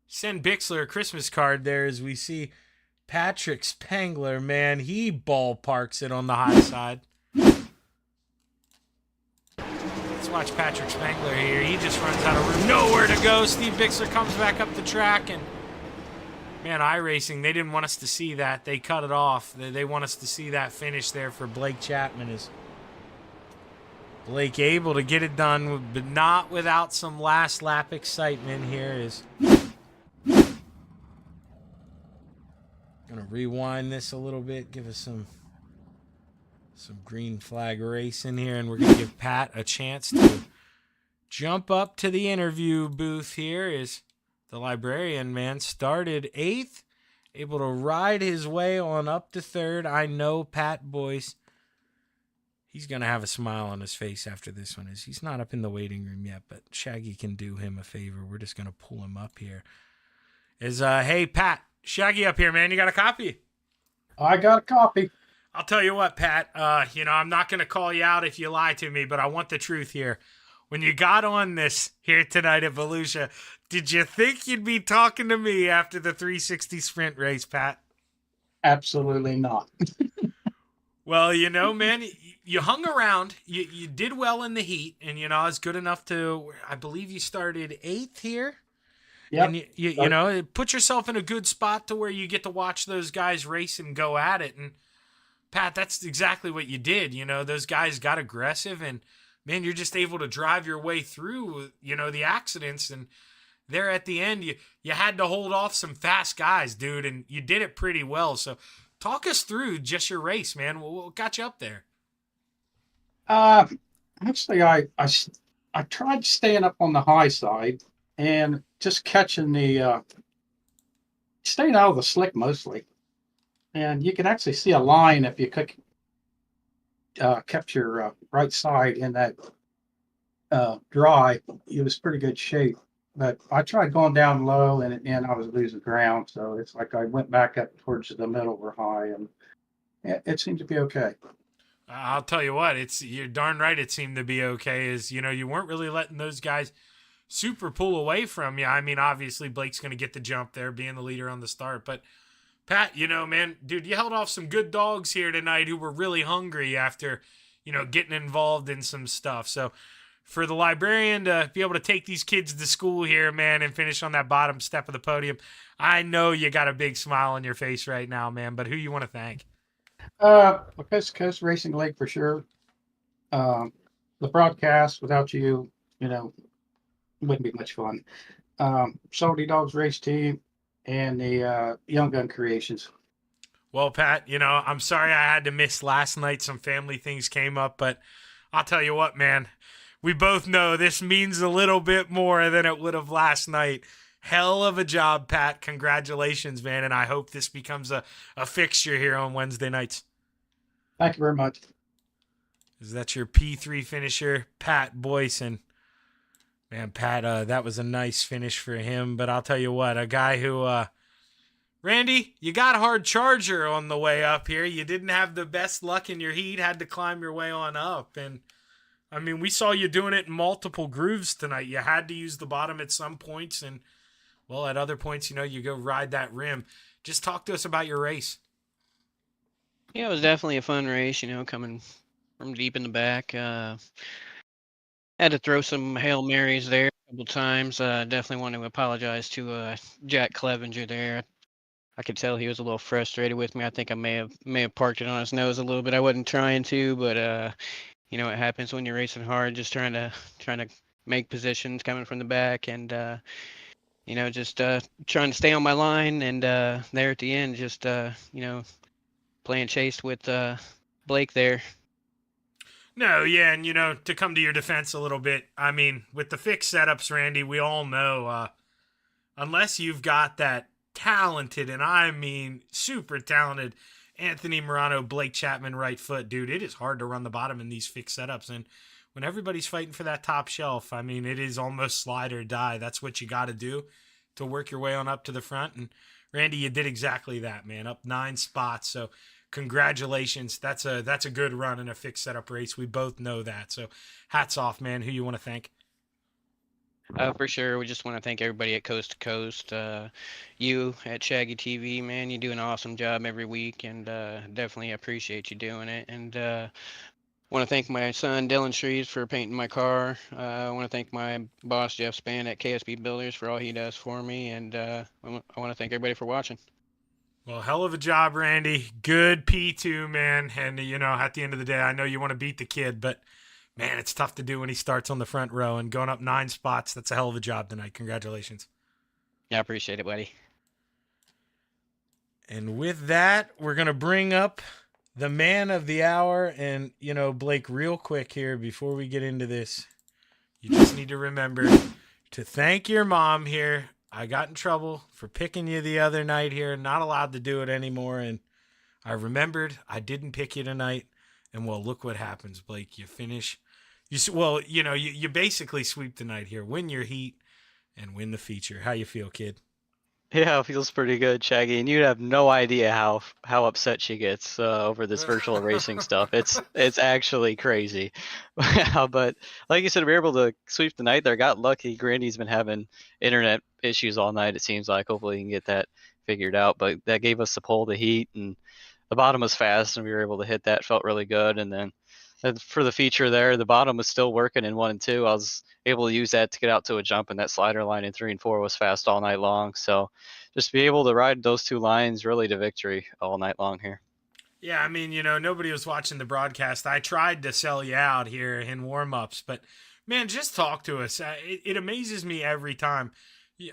send Bixler a Christmas card there as we see Patrick Spangler. Man, he ballparks it on the high side. Let's watch Patrick Spangler here. He just runs out of room. Nowhere to go. Steve Bixler comes back up the track, and man, iRacing, they didn't want us to see that. They cut it off. They want us to see that finish there for Blake Chapman. Is Blake able to get it done, but not without some last lap excitement here. Is going to rewind this a little bit, give us some green flag racing here, and we're going to give Pat a chance to jump up to the interview booth here. Is the Librarian, man, started 8th, able to ride his way on up to 3rd. I know Pat Boyce, he's going to have a smile on his face after this one. He's not up in the waiting room yet, but Shaggy can do him a favor. We're just going to pull him up here. Hey, Pat, Shaggy up here, man. You got a copy?
I got a copy.
I'll tell you what, Pat, I'm not going to call you out if you lie to me, but I want the truth here. When you got on this here tonight at Volusia, did you think you'd be talking to me after the 360 sprint race, Pat?
Absolutely not.
Well, man, you hung around. You did well in the heat, and, it's good enough to, I believe you started 8th here.
Yeah.
And, you put yourself in a good spot to where you get to watch those guys race and go at it. And, Pat, that's exactly what you did. Those guys got aggressive, and, man, you're just able to drive your way through, the accidents. And there at the end, you had to hold off some fast guys, dude, and you did it pretty well. So talk us through just your race, man. What got you up there?
Actually, I tried staying up on the high side and just catching staying out of the slick mostly. And you can actually see a line if you kept your right side in that dry. It was pretty good shape. But I tried going down low, and I was losing ground. So it's like I went back up towards the middle or high, and it seemed to be okay.
I'll tell you what, you're darn right it seemed to be okay. You weren't really letting those guys super pull away from you. Obviously Blake's going to get the jump there, being the leader on the start. But Pat, man, dude, you held off some good dogs here tonight who were really hungry after, getting involved in some stuff. So for the Librarian to be able to take these kids to school here, man, and finish on that bottom step of the podium, I know you got a big smile on your face right now, man, but who you want to thank?
Coast to Coast Racing League for sure. The broadcast, without you, wouldn't be much fun. Salty Dogs Race Team and the Young Gun Creations.
Well, Pat, I'm sorry I had to miss last night. Some family things came up, but I'll tell you what, man. We both know this means a little bit more than it would have last night. Hell of a job, Pat. Congratulations, man. And I hope this becomes a fixture here on Wednesday nights.
Thank you very much.
Is that your P3 finisher, Pat Boyson? Man, Pat, that was a nice finish for him. But I'll tell you what, a guy who, Randy, you got a hard charger on the way up here. You didn't have the best luck in your heat, had to climb your way on up. And, I mean, we saw you doing it in multiple grooves tonight. You had to use the bottom at some points. And, well, at other points, you go ride that rim. Just talk to us about your race.
Yeah, it was definitely a fun race, coming from deep in the back. Had to throw some Hail Marys there a couple times. Definitely want to apologize to Jack Clevenger there. I could tell he was a little frustrated with me. I think I may have parked it on his nose a little bit. I wasn't trying to, but it happens when you're racing hard, just trying to make positions coming from the back, and just trying to stay on my line. And there at the end, just playing chase with Blake there.
No, yeah, and to come to your defense a little bit, I mean, with the fixed setups, Randy, we all know, unless you've got that talented, and I mean super talented, Anthony Morano, Blake Chapman right foot, dude, it is hard to run the bottom in these fixed setups. And when everybody's fighting for that top shelf, I mean, it is almost slide or die. That's what you got to do to work your way on up to the front. And Randy, you did exactly that, man, up 9 spots. So congratulations. That's a good run in a fixed setup race. We both know that. So hats off, man. Who you want to thank?
For sure. We just want to thank everybody at Coast to Coast. You at Shaggy TV, man, you do an awesome job every week, and definitely appreciate you doing it. And want to thank my son, Dylan Shreves, for painting my car. I want to thank my boss, Jeff Span at KSB Builders, for all he does for me. And I want to thank everybody for watching.
Well, hell of a job, Randy. Good P2, man. And, at the end of the day, I know you want to beat the kid, but, man, it's tough to do when he starts on the front row. And going up 9 spots, that's a hell of a job tonight. Congratulations.
Yeah, I appreciate it, buddy.
And with that, we're going to bring up the man of the hour. And, Blake, real quick here before we get into this, you just need to remember to thank your mom here. I got in trouble for picking you the other night here, not allowed to do it anymore. And I remembered I didn't pick you tonight. And, well, look what happens, Blake. You finish. You basically sweep the night here, win your heat, and win the feature. How you feel, kid?
Yeah, it feels pretty good, Shaggy, and you'd have no idea how upset she gets over this virtual racing stuff. It's actually crazy. But like you said, we were able to sweep the night there. Got lucky. Grandy's been having internet issues all night, it seems like. Hopefully he can get that figured out. But that gave us the pole to heat, and the bottom was fast, and we were able to hit that. Felt really good. And then for the feature there, the bottom was still working in 1 and 2. I was able to use that to get out to a jump, and that slider line in 3 and 4 was fast all night long. So just be able to ride those 2 lines really to victory all night long here.
Yeah, I mean, nobody was watching the broadcast. I tried to sell you out here in warm-ups, but, man, just talk to us. It amazes me every time.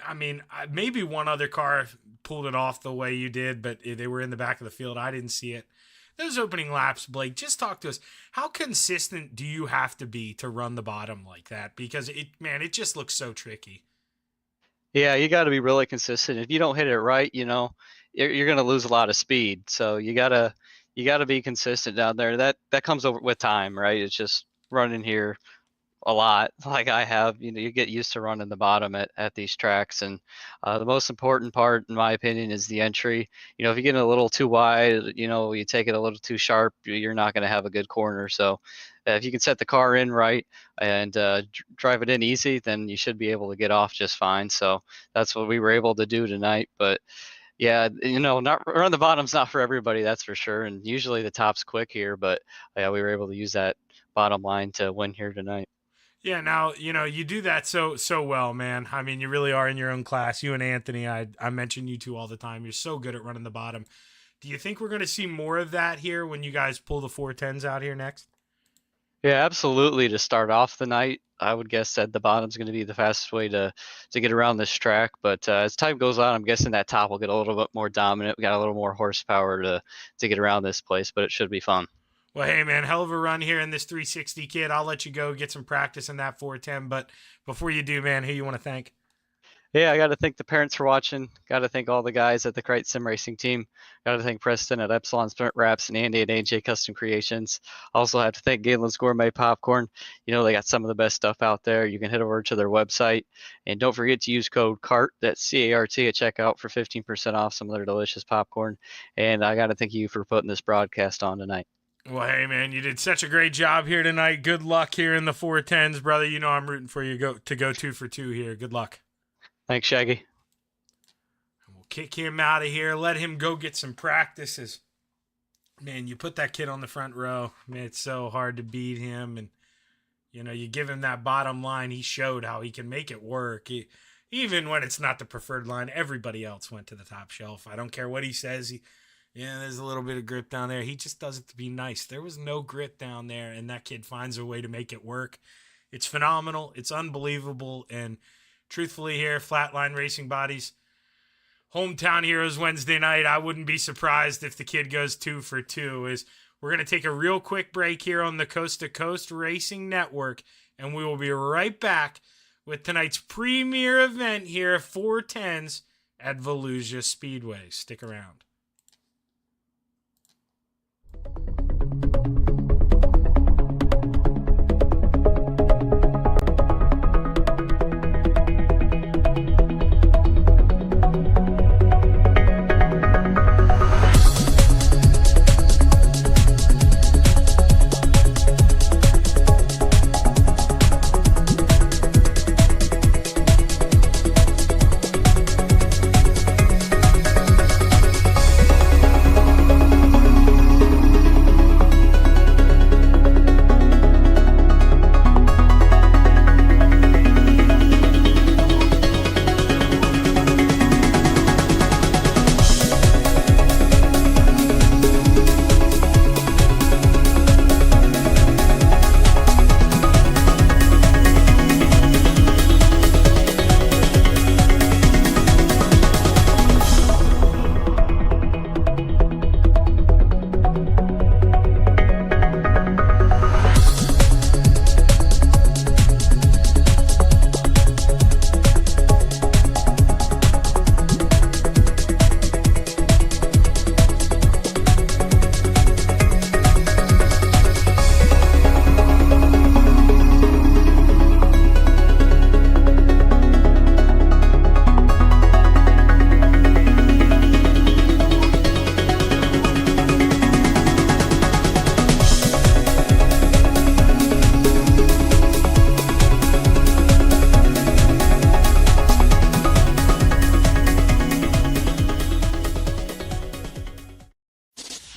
I mean, maybe one other car pulled it off the way you did, but they were in the back of the field. I didn't see it. Those opening laps, Blake, just talk to us. How consistent do you have to be to run the bottom like that? Because, it just looks so tricky.
Yeah, you got to be really consistent. If you don't hit it right, you're going to lose a lot of speed. So you got to be consistent down there. That comes over with time, right? It's just running here a lot like I have. You get used to running the bottom at these tracks. And the most important part, in my opinion, is the entry. If you get a little too wide, you take it a little too sharp, you're not going to have a good corner. So if you can set the car in right and drive it in easy, then you should be able to get off just fine. So that's what we were able to do tonight. But yeah, not run the bottom's not for everybody, that's for sure. And usually the top's quick here, but yeah, we were able to use that bottom line to win here tonight.
Yeah, now, you do that so well, man. I mean, you really are in your own class. You and Anthony, I mention you two all the time. You're so good at running the bottom. Do you think we're going to see more of that here when you guys pull the 410s out here next?
Yeah, absolutely. To start off the night, I would guess that the bottom's going to be the fastest way to get around this track. But as time goes on, I'm guessing that top will get a little bit more dominant. We got a little more horsepower to get around this place, but it should be fun.
Well, hey, man, hell of a run here in this 360, kid. I'll let you go get some practice in that 410. But before you do, man, who you want to thank?
Yeah, I got to thank the parents for watching. Got to thank all the guys at the Crate Sim Racing team. Got to thank Preston at Epsilon Sprint Wraps and Andy at AJ Custom Creations. Also have to thank Galen's Gourmet Popcorn. You know, they got some of the best stuff out there. You can head over to their website. And don't forget to use code CART, that's C-A-R-T, at checkout for 15% off some of their delicious popcorn. And I got to thank you for putting this broadcast on tonight.
Well, hey, man, you did such a great job here tonight. Good luck here in the 410s, brother. You know I'm rooting for you to go 2 for 2 here. Good luck.
Thanks, Shaggy.
We'll kick him out of here. Let him go get some practices. Man, you put that kid on the front row. Man, it's so hard to beat him. And, you know, you give him that bottom line. He showed how he can make it work. Even when it's not the preferred line, everybody else went to the top shelf. I don't care what he says. There's a little bit of grit down there. He just does it to be nice. There was no grit down there, and that kid finds a way to make it work. It's phenomenal. It's unbelievable. And truthfully here, Flatline Racing Bodies, Hometown Heroes Wednesday night. I wouldn't be surprised if the kid goes 2 for 2. We're going to take a real quick break here on the Coast to Coast Racing Network, and we will be right back with tonight's premier event here, 410s at Volusia Speedway. Stick around.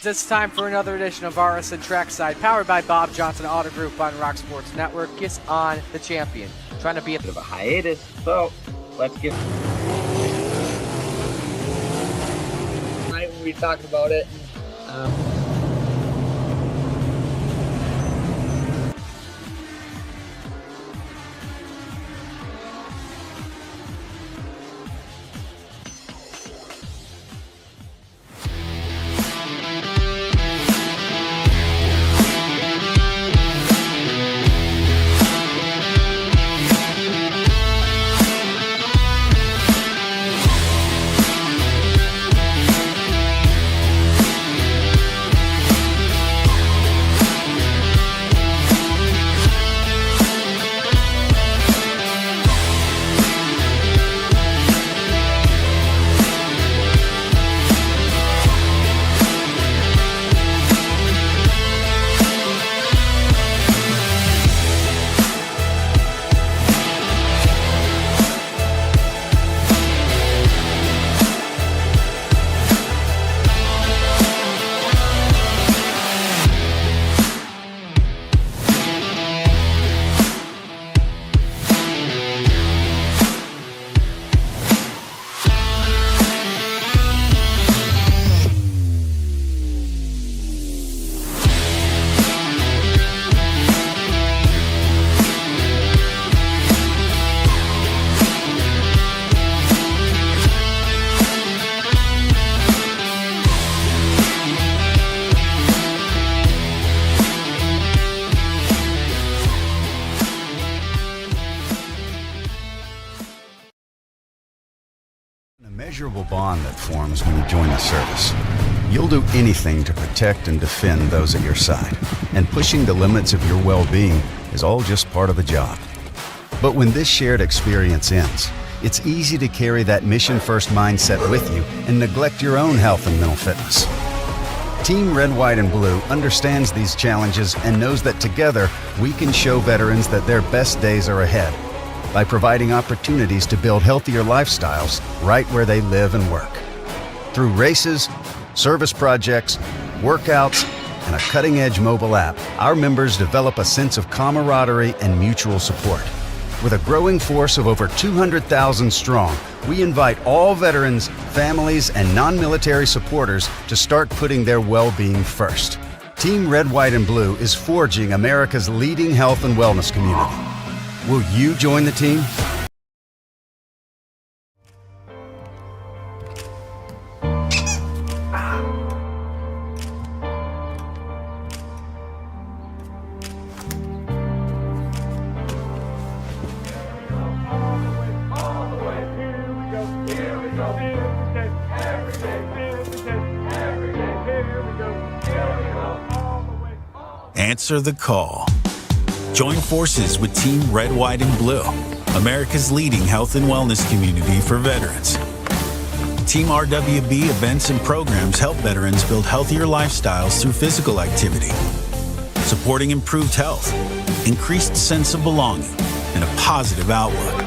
It's time for another edition of RSN Trackside, powered by Bob Johnson Auto Group on Rock Sports Network. Kiss on the champion. Trying to be a bit of a hiatus, so let's get.
Tonight we'll be talking about it.
immeasurable bond that forms when you join the service. You'll do anything to protect and defend those at your side, and pushing the limits of your well-being is all just part of the job. But when this shared experience ends, it's easy to carry that mission-first mindset with you and neglect your own health and mental fitness. Team Red, White, and Blue understands these challenges and knows that together we can show veterans that their best days are ahead by providing opportunities to build healthier lifestyles right where they live and work. Through races, service projects, workouts, and a cutting-edge mobile app, our members develop a sense of camaraderie and mutual support. With a growing force of over 200,000 strong, we invite all veterans, families, and non-military supporters to start putting their well-being first. Team Red, White, and Blue is forging America's leading health and wellness community. Will you join the team?
Answer the call. Join forces with Team Red, White, and Blue, America's leading health and wellness community for veterans. Team RWB events and programs help veterans build healthier lifestyles through physical activity, supporting improved health, increased sense of belonging, and a positive outlook.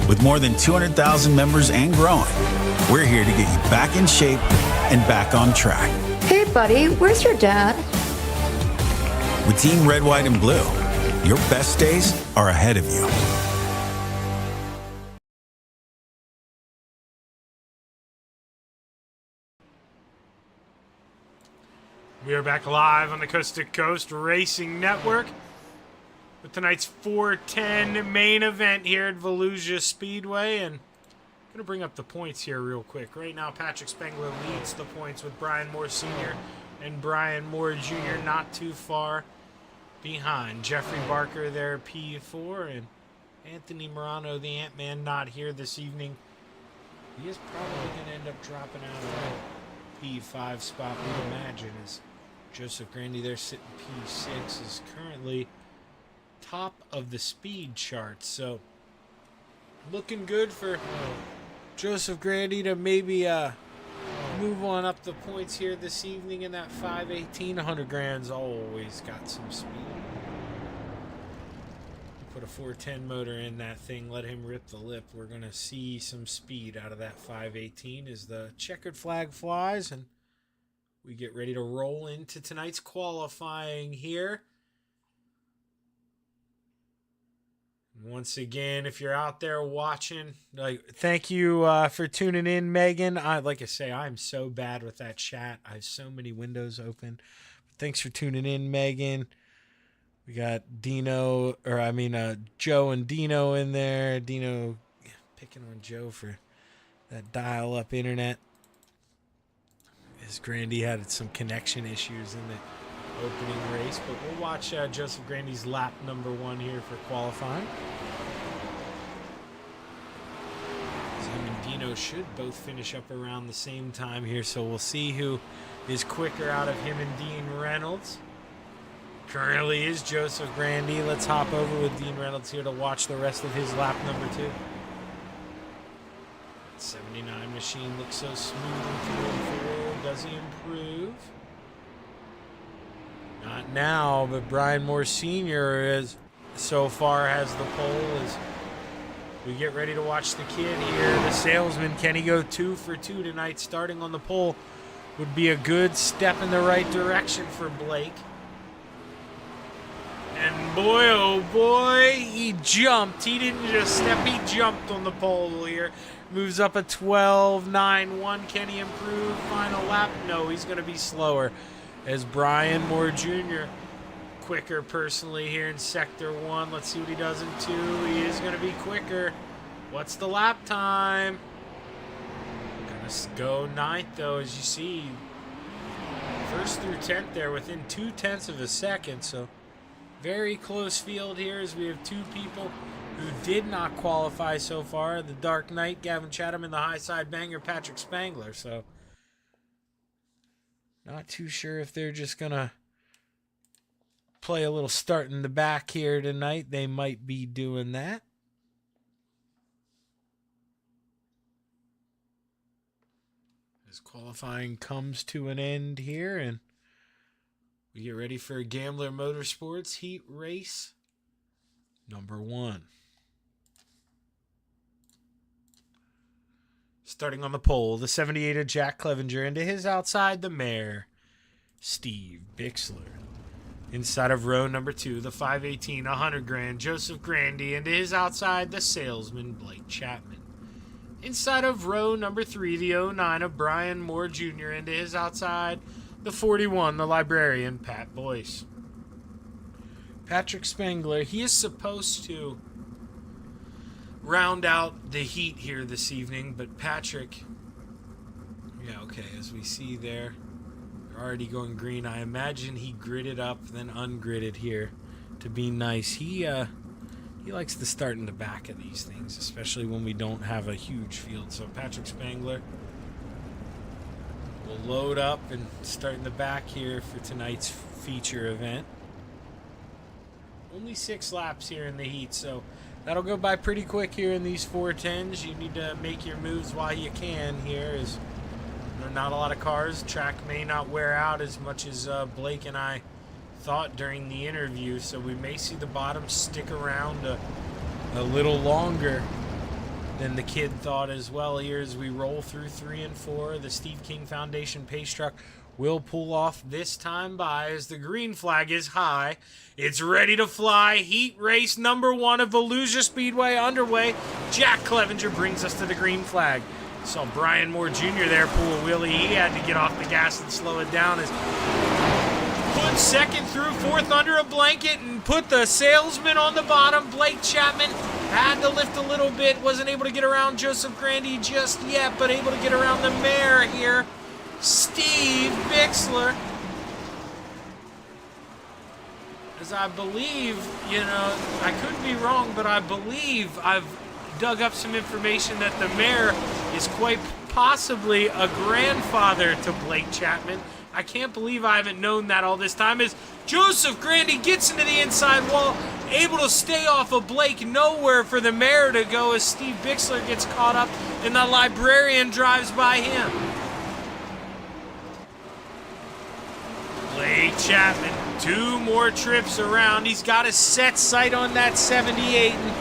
With more than 200,000 members and growing, we're here to get you back in shape and back on track.
Hey, buddy, where's your dad?
With Team Red, White, and Blue, your best days are ahead of you.
We are back live on the Coast to Coast Racing Network with tonight's 410 main event here at Volusia Speedway. And I'm going to bring up the points here real quick. Right now, Patrick Spengler leads the points with Brian Moore Sr. and Brian Moore Jr. not too far behind. Jeffrey Barker there, P4, and Anthony Morano, the Ant-Man, not here this evening. He is probably going to end up dropping out of that P5 spot, we'd imagine, as Joseph Grandy there sitting P6 is currently top of the speed chart. So looking good for Joseph Grandy to maybe move on up the points here this evening in that 518. 100 grand's always got some speed. Put a 410 motor in that thing, let him rip the lip. We're going to see some speed out of that 518 as the checkered flag flies and we get ready to roll into tonight's qualifying here. Once again, if you're out there watching, thank you for tuning in, Megan. Like I say, I'm so bad with that chat. I have so many windows open. Thanks for tuning in, Megan. We got Joe and Dino in there. Dino picking on Joe for that dial-up internet. As Grandy had some connection issues in the opening race, but we'll watch Joseph Grandy's lap number 1 here for qualifying. Him and Dino should both finish up around the same time here, so we'll see who is quicker out of him and Dean Reynolds. Currently is Joseph Grandy. Let's hop over with Dean Reynolds here to watch the rest of his lap number 2. 79 machine looks so smooth and fluid. Does he improve? Not now, but Brian Moore Sr. is so far has the pole as we get ready to watch the kid here. The salesman, can he go 2 for 2 tonight? Starting on the pole would be a good step in the right direction for Blake. And boy, oh boy, he jumped. He didn't just step, he jumped on the pole here. Moves up a 12.91. Can he improve? Final lap? No, he's going to be slower. As Brian Moore Jr. quicker personally here in Sector 1. Let's see what he does in 2. He is going to be quicker. What's the lap time? Going to go 9th, though, as you see. 1st through 10th there within 0.2 of a second. So very close field here as we have 2 people who did not qualify so far. The Dark Knight, Gavin Chatham, and the High Side Banger, Patrick Spangler. So, not too sure if they're just going to play a little start in the back here tonight. They might be doing that. As qualifying comes to an end here, and we get ready for Gambler Motorsports Heat Race number 1. Starting on the pole, the 78 of Jack Clevenger, into his outside, the mare, Steve Bixler. Inside of row number 2, the 518, 100 grand, Joseph Grandy, into his outside, the salesman, Blake Chapman. Inside of row number 3, the 09 of Brian Moore Jr., into his outside, the 41, the librarian, Pat Boyce. Patrick Spangler, he is supposed to round out the heat here this evening, but Patrick, as we see there, they're already going green. I imagine he gridded up, then ungridded here to be nice. He likes to start in the back of these things, especially when we don't have a huge field. So Patrick Spangler will load up and start in the back here for tonight's feature event. Only 6 laps here in the heat, so that'll go by pretty quick here in these 410s. You need to make your moves while you can here, as there are not a lot of cars. Track may not wear out as much as Blake and I thought during the interview, so we may see the bottom stick around a little longer than the kid thought as well here as we roll through 3 and 4. The Steve King Foundation pace truck will pull off this time by as the green flag is high. It's ready to fly. Heat race number 1 of Volusia Speedway underway. Jack Clevenger brings us to the green flag. Saw Brian Moore Jr. there pull a wheelie. He had to get off the gas and slow it down as put second through 4th under a blanket and put the salesman on the bottom. Blake Chapman had to lift a little bit. Wasn't able to get around Joseph Grandy just yet, but able to get around the mare here, Steve Bixler. As I believe, I could be wrong, but I believe I've dug up some information that the mare is quite possibly a grandfather to Blake Chapman. I can't believe I haven't known that all this time, as Joseph Grandy gets into the inside wall, able to stay off of Blake. Nowhere for the mare to go as Steve Bixler gets caught up and the librarian drives by him. Blake Chapman, 2 more trips around. He's got his set sight on that 78, and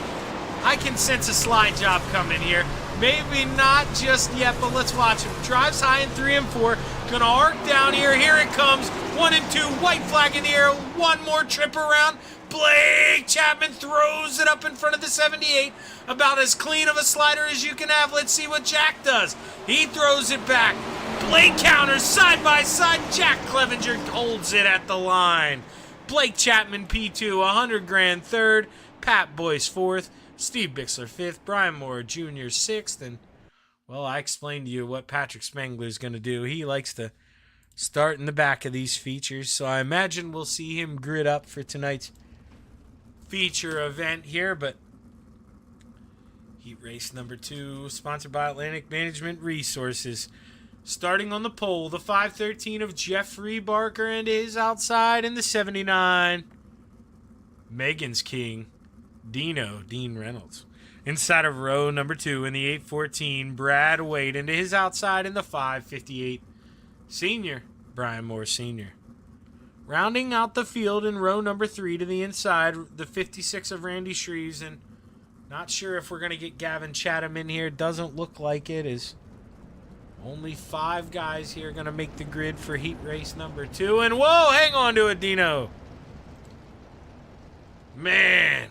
I can sense a slide job coming here. Maybe not just yet, but let's watch him. Drives high in 3 and 4. Gonna arc down here. Here it comes. 1 and 2. White flag in the air. 1 more trip around. Blake Chapman throws it up in front of the 78. About as clean of a slider as you can have. Let's see what Jack does. He throws it back. Blake counters side by side. Jack Clevenger holds it at the line. Blake Chapman P2, 100 grand 3rd. Pat Boyce 4th. Steve Bixler 5th, Brian Moore Jr. 6th, and, well, I explained to you what Patrick Spangler's going to do. He likes to start in the back of these features, so I imagine we'll see him grid up for tonight's feature event here, but heat race number 2, sponsored by Atlantic Management Resources. Starting on the pole, the 513 of Jeffrey Barker and his outside, and the 79, Megan's King, Dean Reynolds. Inside of row number 2 in the 814, Brad Wade into his outside in the 558, Senior, Brian Moore Sr. Rounding out the field in row number 3 to the inside, the 56 of Randy Shreves, and not sure if we're going to get Gavin Chatham in here. Doesn't look like it, is only 5 guys here going to make the grid for heat race number 2, and whoa, hang on to it, Dino. Man.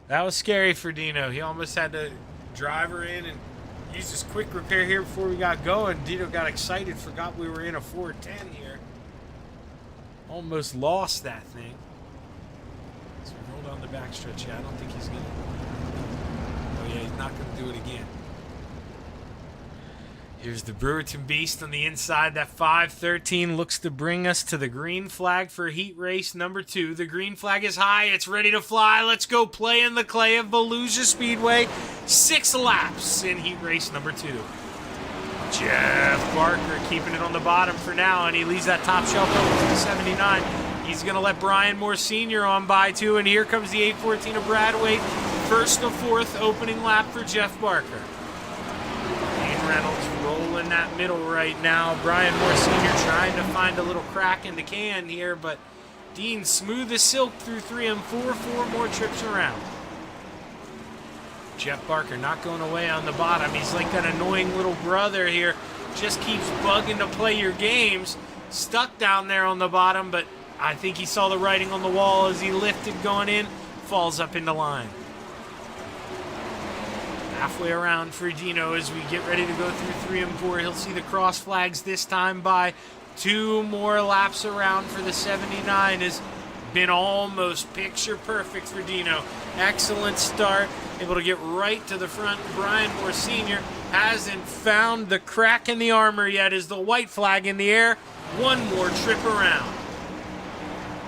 That was scary for Dino. He almost had to drive her in and use his quick repair here before we got going. Dino got excited, forgot we were in a 410 here. Almost lost that thing. So we rolled on the backstretch here. I don't think he's going to. Oh, yeah, he's not going to do it again. Here's the Brewerton Beast on the inside. That 5:13 looks to bring us to the green flag for heat race number 2. The green flag is high. It's ready to fly. Let's go play in the clay of Volusia Speedway. 6 laps in heat race number 2. Jeff Barker keeping it on the bottom for now, and he leaves that top shelf open to the 79. He's going to let Brian Moore Sr. on by too, and here comes the 8:14 of Brad Waite. First to fourth opening lap for Jeff Barker. Dean Reynolds rolling that middle right now. Brian Moore Sr. trying to find a little crack in the can here, but Dean smooth as silk through 3 and 4 more trips around. Jeff Barker not going away on the bottom. He's like that annoying little brother here. Just keeps bugging to play your games. Stuck down there on the bottom, but I think he saw the writing on the wall as he lifted going in. Falls up into line. Halfway around for Dino as we get ready to go through 3 and 4. He'll see the cross flags this time by 2 more laps around for the 79. Has been almost picture perfect for Dino. Excellent start. Able to get right to the front. Brian Moore Sr. hasn't found the crack in the armor yet as the white flag in the air. 1 more trip around.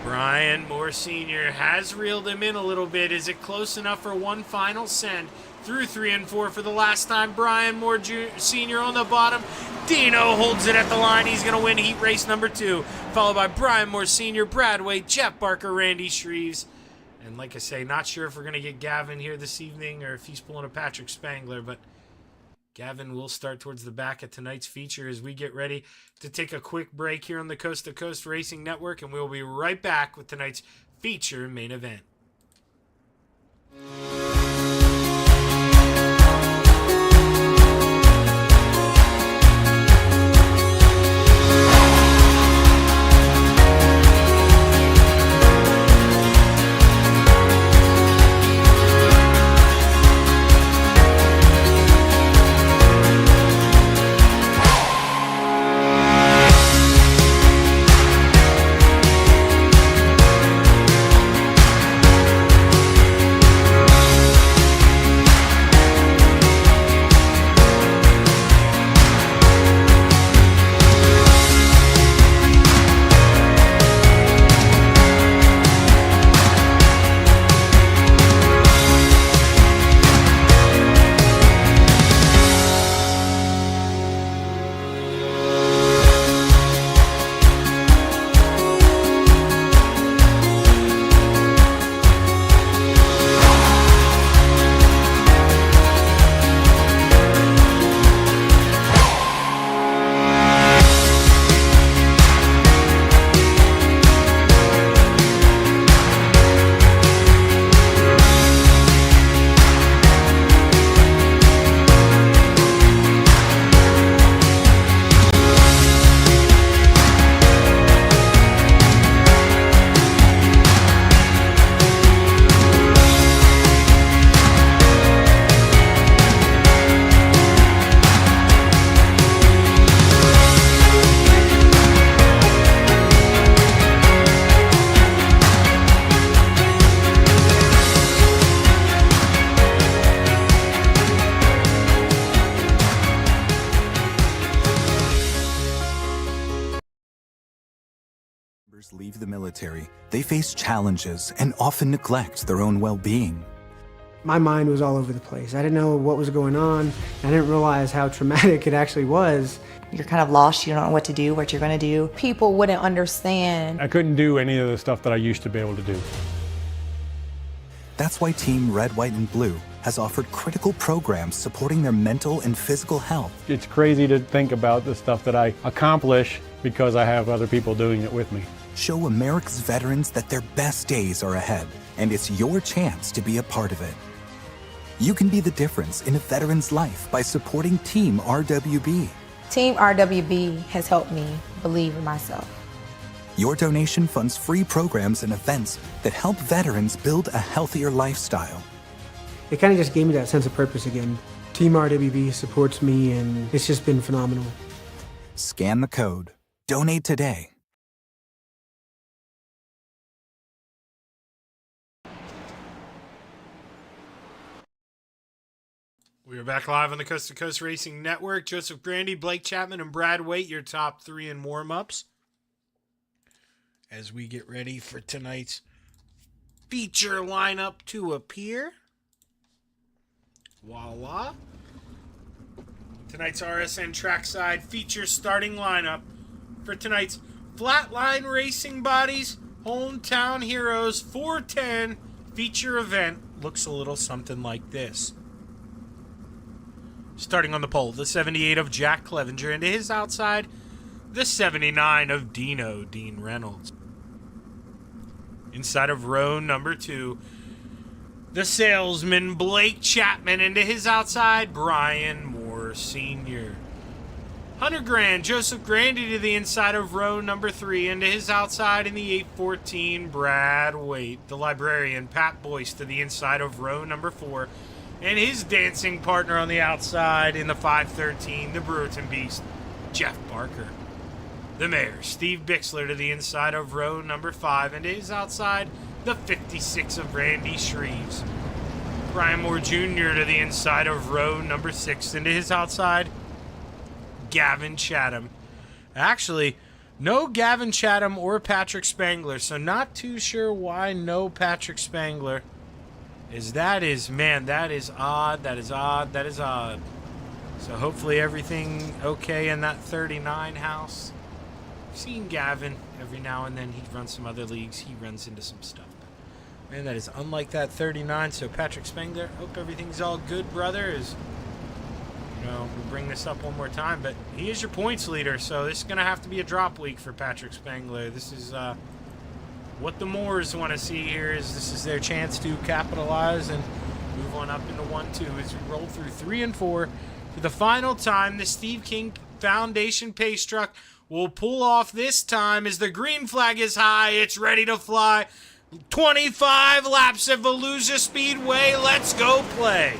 Brian Moore Sr. has reeled him in a little bit. Is it close enough for one final send? Through 3 and 4 for the last time. Brian Moore Sr. on the bottom. Dino holds it at the line. He's going to win heat race number 2. Followed by Brian Moore Sr., Brad Waite, Jeff Barker, Randy Shreves. And like I say, not sure if we're going to get Gavin here this evening or if he's pulling a Patrick Spangler, but Gavin will start towards the back of tonight's feature as we get ready to take a quick break here on the Coast to Coast Racing Network, and we'll be right back with tonight's feature main event.
Leave the military, they face challenges and often neglect their own well-being.
My mind was all over the place. I didn't know what was going on. I didn't realize how traumatic it actually was.
You're kind of lost. You don't know what to do, what you're going to do. People wouldn't understand.
I couldn't do any of the stuff that I used to be able to do.
That's why Team Red, White, and Blue has offered critical programs supporting their mental and physical health.
It's crazy to think about the stuff that I accomplish because I have other people doing it with me.
Show America's veterans that their best days are ahead, and it's your chance to be a part of it. You can be the difference in a veteran's life by supporting Team RWB.
Team RWB has helped me believe in myself.
Your donation funds free programs and events that help veterans build a healthier lifestyle.
It kind of just gave me that sense of purpose again. Team RWB supports me, and it's just been phenomenal.
Scan the code. Donate today.
We are back live on the Coast to Coast Racing Network. Joseph Grandy, Blake Chapman, and Brad Waite, your top three in warm-ups. As we get ready for tonight's feature lineup to appear. Voila. Tonight's RSN Trackside feature starting lineup for tonight's Flatline Racing Bodies Hometown Heroes 410 feature event looks a little something like this. Starting on the pole, the 78 of Jack Clevenger, and to his outside, the 79 of Dean Reynolds. Inside of row number 2, the salesman Blake Chapman, and to his outside, Brian Moore Sr. 100 grand, Joseph Grandy to the inside of row number 3, and to his outside in the 814, Brad Waite. The librarian, Pat Boyce, to the inside of row number 4, and his dancing partner on the outside in the 513, the Brewerton Beast, Jeff Barker. The mayor, Steve Bixler, to the inside of row number 5, and to his outside, the 56 of Randy Shreves. Brian Moore Jr. to the inside of row number 6, and to his outside, Gavin Chatham. Actually, no Gavin Chatham or Patrick Spangler, so not too sure why no Patrick Spangler. That is odd. So hopefully everything okay in that 39 house. I've seen Gavin every now and then. He runs some other leagues. He runs into some stuff. Man, that is unlike that 39. So Patrick Spangler, hope everything's all good, brother. We'll bring this up one more time, but he is your points leader, so this is going to have to be a drop week for Patrick Spangler. This is what the Moors want to see here. This is their chance to capitalize and move on up into 1-2 as we roll through 3 and 4 for the final time. The Steve King Foundation pace truck will pull off this time as the green flag is high. It's ready to fly. 25 laps at Volusia Speedway. Let's go play.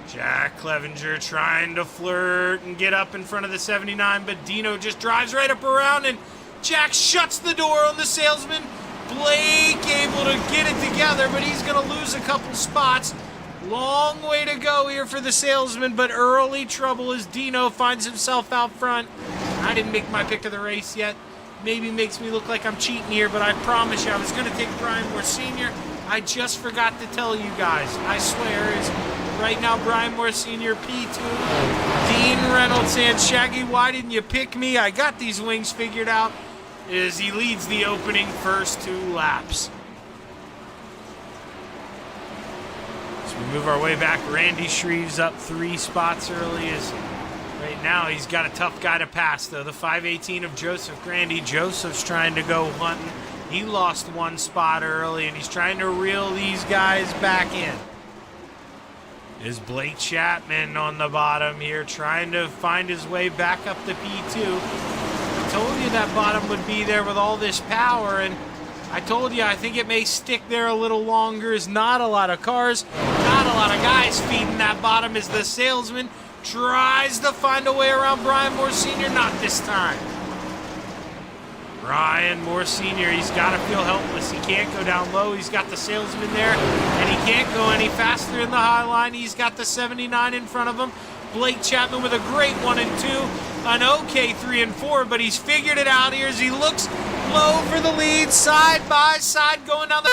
Jack Clevenger trying to flirt and get up in front of the 79, but Dino just drives right up around, and Jack shuts the door on the salesman. Blake able to get it together, but he's going to lose a couple spots. Long way to go here for the salesman, but early trouble as Dino finds himself out front. I didn't make my pick of the race yet. Maybe makes me look like I'm cheating here, but I promise you I was going to take Brian Moore Sr. I just forgot to tell you guys. I swear is right now Brian Moore Sr. P2. Dean Reynolds and Shaggy, why didn't you pick me? I got these wings figured out. As he leads the opening first 2 laps. So we move our way back. Randy Shreves up 3 spots early. Right now he's got a tough guy to pass, though. The 518 of Joseph Grandy. Joseph's trying to go hunting. He lost 1 spot early, and he's trying to reel these guys back in. Is Blake Chapman on the bottom here, trying to find his way back up the P2. I told you that bottom would be there with all this power, and I told you I think it may stick there a little longer. Is not a lot of cars, not a lot of guys feeding that bottom as the salesman tries to find a way around Brian Moore Sr. Not this time. Brian Moore Sr., he's got to feel helpless. He can't go down low. He's got the salesman there, and he can't go any faster in the high line. He's got the 79 in front of him. Blake Chapman with a great 1 and 2, an okay 3 and 4, but he's figured it out here as he looks low for the lead, side by side going down the...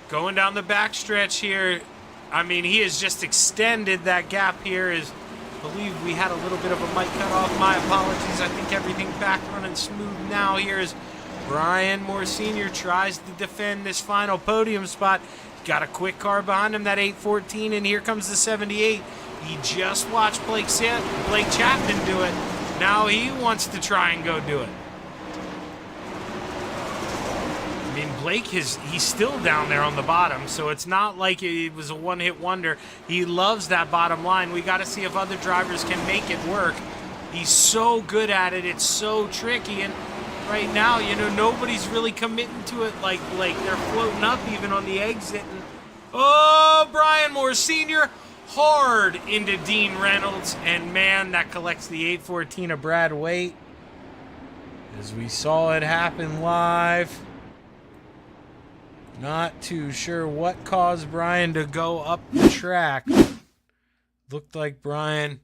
Going down the backstretch here. I mean, he has just extended that gap here. I believe we had a little bit of a mic cut off. My apologies. I think everything's back running smooth now here as Brian Moore Sr. tries to defend this final podium spot. Got a quick car behind him, that 814, and here comes the 78. He just watched Blake Chapman do it. Now he wants to try and go do it. I mean, Blake he's still down there on the bottom, so it's not like it was a one-hit wonder. He loves that bottom line. We got to see if other drivers can make it work. He's so good at it. It's so tricky, and right now, nobody's really committing to it like Blake. They're floating up even on the exit. And, oh, Brian Moore Sr. hard into Dean Reynolds, and man, that collects the 814 of Brad Waite. As we saw it happen live. Not too sure what caused Brian to go up the track. Looked like Brian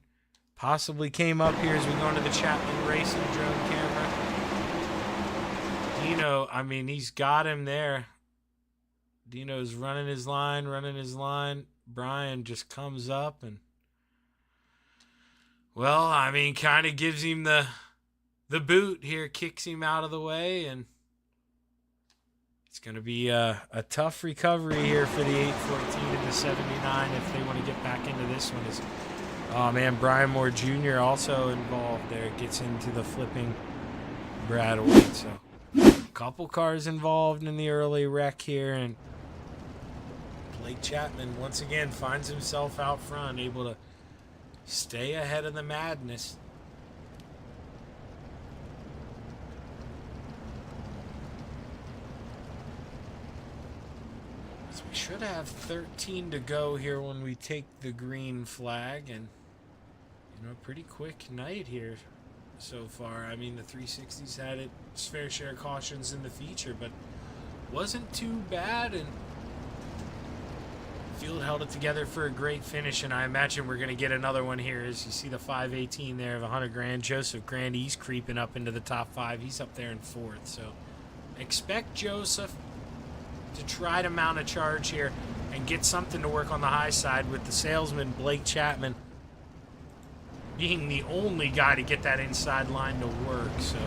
possibly came up here as we go into the Chapman Racing drone camera. Dino, I mean, he's got him there. Dino's running his line. Brian just comes up and, well, I mean, kind of gives him the boot here, kicks him out of the way, and it's going to be a tough recovery here for the 814 and the 79 if they want to get back into this one. Oh, man, Brian Moore Jr. also involved there. Gets into the flipping Brad Waite. So a couple cars involved in the early wreck here, and Blake Chapman once again finds himself out front, able to stay ahead of the madness. So we should have 13 to go here when we take the green flag, and you know, pretty quick night here so far. I mean, the 360s had its fair share of cautions in the feature, but wasn't too bad, and field held it together for a great finish, and I imagine we're going to get another one here. As you see the 518 there of 100 grand. Joseph Grand, he's creeping up into the top 5. He's up there in 4th, so expect Joseph to try to mount a charge here and get something to work on the high side, with the salesman Blake Chapman being the only guy to get that inside line to work. So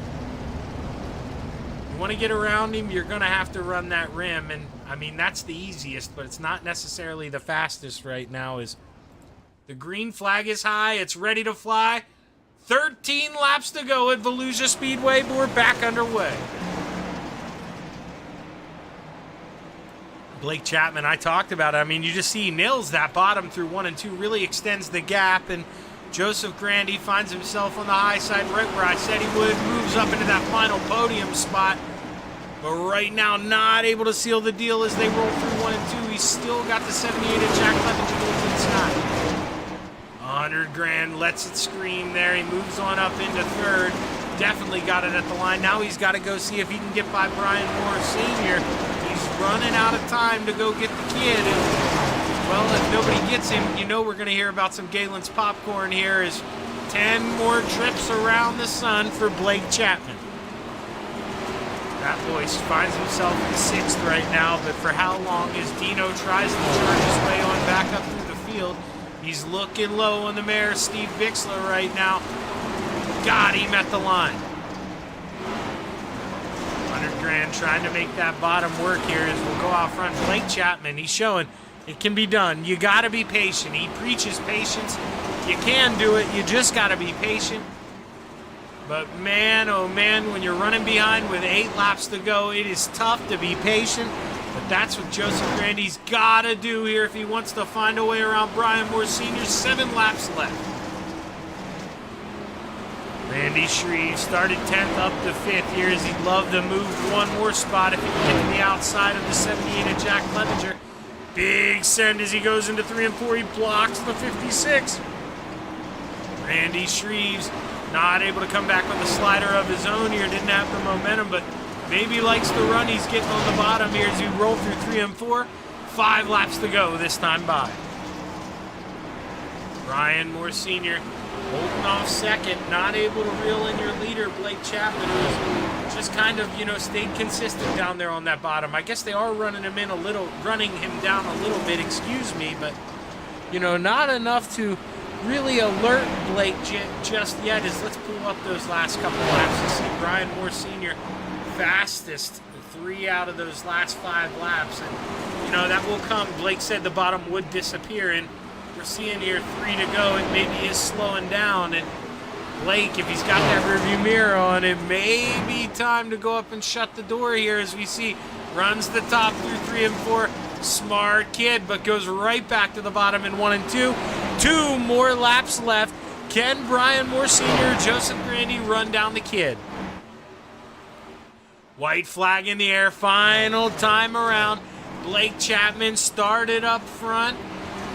you want to get around him, you're going to have to run that rim, and I mean, that's the easiest, but it's not necessarily the fastest right now. Is the green flag is high, it's ready to fly. 13 laps to go at Volusia Speedway, but we're back underway. Blake Chapman, I talked about it. I mean, you just see he nails that bottom through 1 and 2, really extends the gap, and Joseph Grandy finds himself on the high side right where I said he would, moves up into that final podium spot, but right now not able to seal the deal as they roll through 1 and 2. He's still got the 78 of Jack Clevenger goes inside. 100 grand, lets it scream there. He moves on up into 3rd. Definitely got it at the line. Now he's got to go see if he can get by Brian Moore Sr. He's running out of time to go get the kid. And, well, if nobody gets him, you know we're going to hear about some Galen's popcorn here. As 10 more trips around the sun for Blake Chapman. That boy finds himself in 6th right now, but for how long as Dino tries to charge his way on back up through the field. He's looking low on the mare, Steve Bixler, right now. Got him at the line. 100 grand trying to make that bottom work here as we'll go out front. Blake Chapman, he's showing it can be done. You got to be patient. He preaches patience. You can do it. You just got to be patient. But man, oh man, when you're running behind with 8 laps to go, it is tough to be patient. But that's what Joseph Grandy's got to do here if he wants to find a way around Brian Moore Sr. 7 laps left. Randy Shreve started 10th up to 5th here as he'd love to move 1 more spot if he can get to the outside of the 78 of Jack Clevenger. Big send as he goes into 3 and 4. He blocks the 56. Randy Shreve's not able to come back on the slider of his own here. Didn't have the momentum, but maybe likes the run he's getting on the bottom here as he roll through 3 and 4. 5 laps to go this time by. Brian Moore Sr. holding off 2nd, not able to reel in your leader, Blake Chapman, who's just kind of, you know, stayed consistent down there on that bottom. I guess they are running him down a little bit, excuse me, but, you know, not enough to really alert Blake just yet. As let's pull up those last couple laps and see Brian Moore Sr. fastest 3 out of those last 5 laps, and you know that will come. Blake said the bottom would disappear, and we're seeing here 3 to go. It maybe is slowing down, and Blake, if he's got that rearview mirror on, it may be time to go up and shut the door here. As we see, runs the top through 3 and 4. Smart kid, but goes right back to the bottom in 1 and 2. 2 more laps left. Can Brian Moore Sr., Joseph Grandy run down the kid? White flag in the air, final time around. Blake Chapman started up front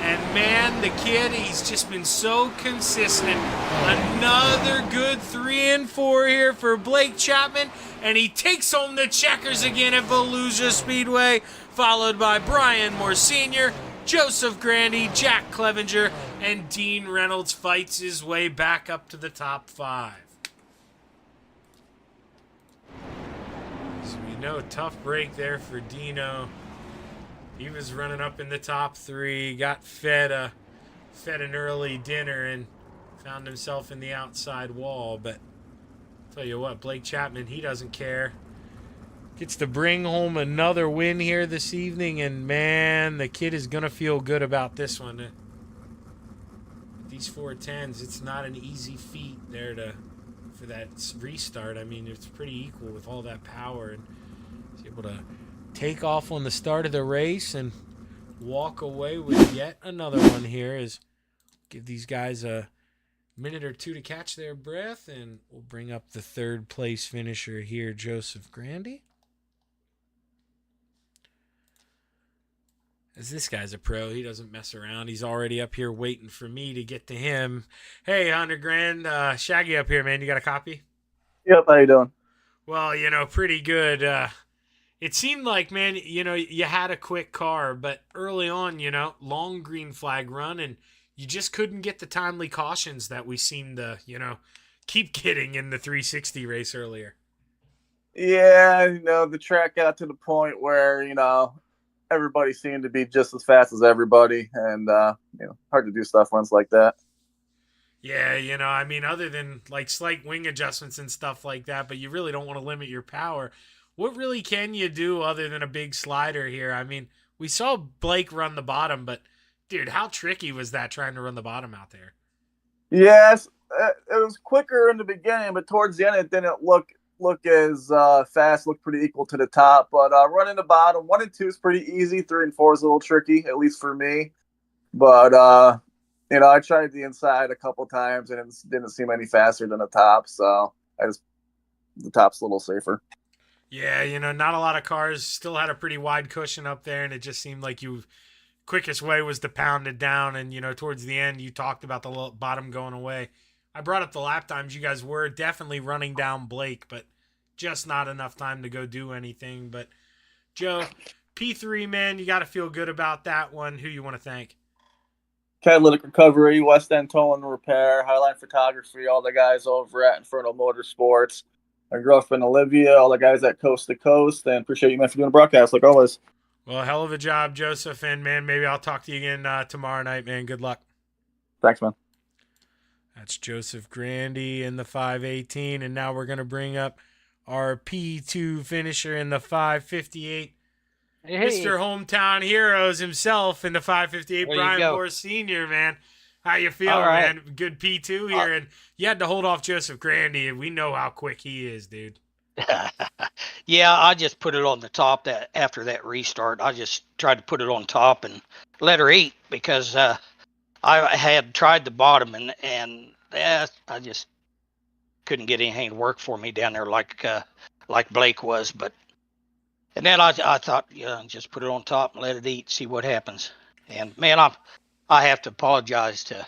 And man, the kid, he's just been so consistent. Another good 3 and 4 here for Blake Chapman. And he takes home the checkers again at Volusia Speedway, followed by Brian Moore Sr., Joseph Grandy, Jack Clevenger, and Dean Reynolds fights his way back up to the top 5. So we know, tough break there for Dino. He was running up in the top 3, got fed an early dinner, and found himself in the outside wall. But tell you what, Blake Chapman, he doesn't care. Gets to bring home another win here this evening, and man, the kid is gonna feel good about this one. These 410s, it's not an easy feat there for that restart. I mean, it's pretty equal with all that power, and he's able to take off on the start of the race and walk away with yet another one here. Is give these guys a minute or two to catch their breath, and we'll bring up the 3rd place finisher here, Joseph Grandy. As this guy's a pro, he doesn't mess around. He's already up here waiting for me to get to him. Hey, 100 grand, Shaggy up here, man. You got a copy?
Yep, how you doing?
Well, pretty good. It seemed like, man, you had a quick car, but early on, long green flag run, and you just couldn't get the timely cautions that we seemed to, keep getting in the 360 race earlier.
Yeah, the track got to the point where, everybody seemed to be just as fast as everybody, and, hard to do stuff when it's like that.
Yeah, other than like slight wing adjustments and stuff like that, but you really don't want to limit your power. What really can you do other than a big slider here? I mean, we saw Blake run the bottom, but dude, how tricky was that trying to run the bottom out there?
Yes, it was quicker in the beginning, but towards the end it didn't look as fast, looked pretty equal to the top. But running the bottom, 1 and 2 is pretty easy. 3 and 4 is a little tricky, at least for me. But I tried the inside a couple times and it didn't seem any faster than the top, so the top's a little safer.
Yeah, not a lot of cars. Still had a pretty wide cushion up there, and it just seemed like quickest way was to pound it down. And, towards the end, you talked about the bottom going away. I brought up the lap times. You guys were definitely running down Blake, but just not enough time to go do anything. But, Joe, P3, man, you got to feel good about that one. Who you want to thank?
Catalytic Recovery, West End Towing and Repair, Highline Photography, all the guys over at Inferno Motorsports, my girlfriend Olivia, all the guys at Coast to Coast, and appreciate you, man, for doing a broadcast like always.
Well, hell of a job, Joseph, and, man, maybe I'll talk to you again tomorrow night, man. Good luck.
Thanks, man.
That's Joseph Grandy in the 518, and now we're going to bring up our P2 finisher in the 558. Hey. Mr. Hometown Heroes himself in the 558, there Brian Moore Sr., man. How you feeling, man? Good P2 here, and you had to hold off Joseph Grandy, and we know how quick he is, dude.
Yeah, I just put it on the top after that restart. I just tried to put it on top and let her eat because I had tried the bottom and I just couldn't get anything to work for me down there like Blake was. And then I thought, just put it on top and let it eat, see what happens. And man, I have to apologize to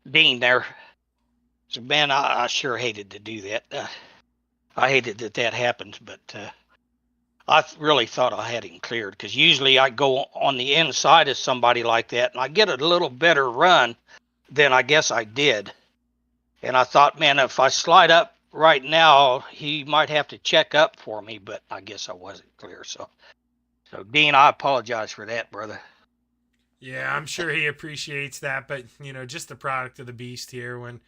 Dean there. So man, I sure hated to do that. I hated that happened, but I really thought I had him cleared because usually I go on the inside of somebody like that and I get a little better run than I guess I did. And I thought, man, if I slide up right now, he might have to check up for me, but I guess I wasn't clear. So Dean, I apologize for that, brother.
Yeah, I'm sure he appreciates that, but just the product of the beast here when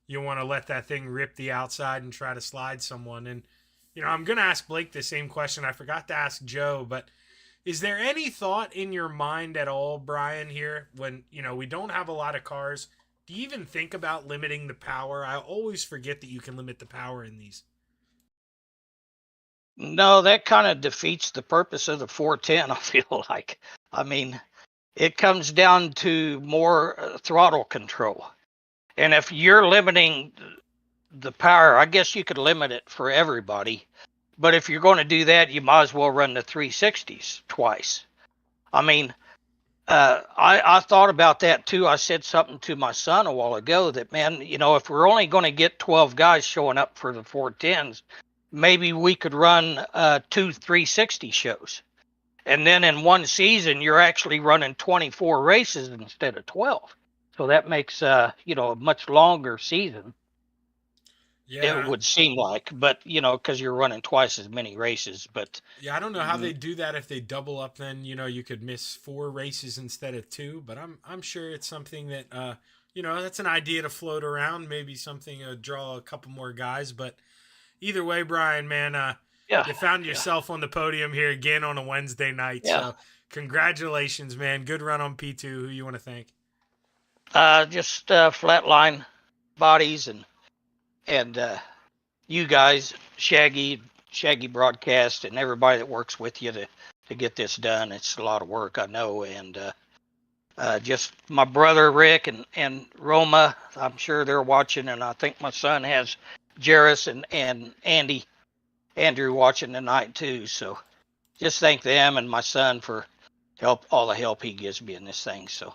you want to let that thing rip the outside and try to slide someone. And, I'm going to ask Blake the same question. I forgot to ask Joe, but is there any thought in your mind at all, Brian, here when, we don't have a lot of cars? Do you even think about limiting the power? I always forget that you can limit the power in these.
No, that kind of defeats the purpose of the 410, I feel like. I mean, it comes down to more throttle control. And if you're limiting the power, I guess you could limit it for everybody. But if you're going to do that, you might as well run the 360s twice. I mean, I thought about that too. I said something to my son a while ago that, man, if we're only going to get 12 guys showing up for the 410s, maybe we could run 2 360 shows. And then in one season, you're actually running 24 races instead of 12. So that makes, a much longer season.
Yeah.
It would seem like, but because you're running twice as many races. But
yeah, I don't know how they do that if they double up. Then you could miss 4 races instead of 2. But I'm sure it's something that that's an idea to float around. Maybe something to draw a couple more guys. But either way, Brian, man, you found yourself on the podium here again on a Wednesday night.
Yeah.
So congratulations, man. Good run on P2. Who you want to thank?
Just flatline bodies and you guys, Shaggy Broadcast, and everybody that works with you to get this done. It's a lot of work, I know, and just my brother Rick and Roma. I'm sure they're watching, and I think my son has Jairus and Andrew watching tonight too. So just thank them and my son for all the help he gives me in this thing. So.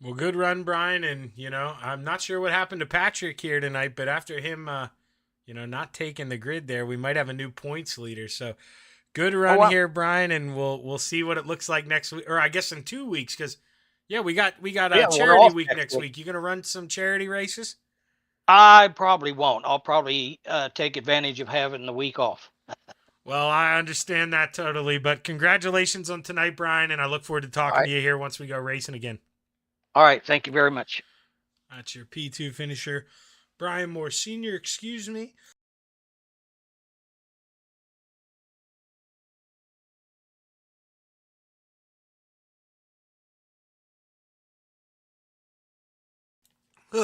Well, good run, Brian, and I'm not sure what happened to Patrick here tonight, but after him, not taking the grid there, we might have a new points leader. So, good run here, Brian, and we'll see what it looks like next week, or I guess in 2 weeks, because we got a charity week next week. You gonna run some charity races?
I probably won't. I'll probably take advantage of having the week off.
Well, I understand that totally, but congratulations on tonight, Brian, and I look forward to talking to you here once we go racing again.
All right. Thank you very much.
That's your P2 finisher, Brian Moore Sr., excuse me.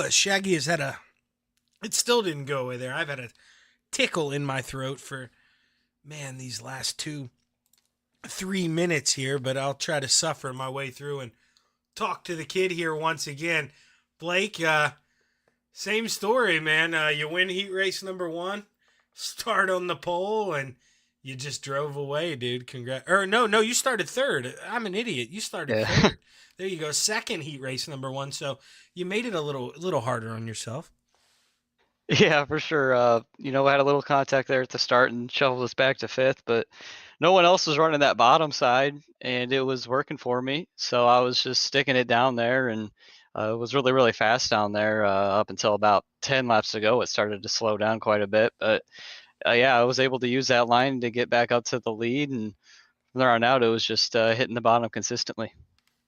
Shaggy has had it still didn't go away there. I've had a tickle in my throat for, these last 3 minutes here, but I'll try to suffer my way through and talk to the kid here once again. Blake, same story, man. You win heat race number 1, start on the pole, and you just drove away, dude. Congrats. Or no, you started 3rd. I'm an idiot. You started 3rd. There you go. 2nd heat race number 1. So you made it a little harder on yourself.
Yeah, for sure. We had a little contact there at the start and shuffled us back to 5th, but no one else was running that bottom side, and it was working for me. So I was just sticking it down there, and it was really, really fast down there up until about 10 laps ago. It started to slow down quite a bit, but I was able to use that line to get back up to the lead, and from there on out, it was just hitting the bottom consistently.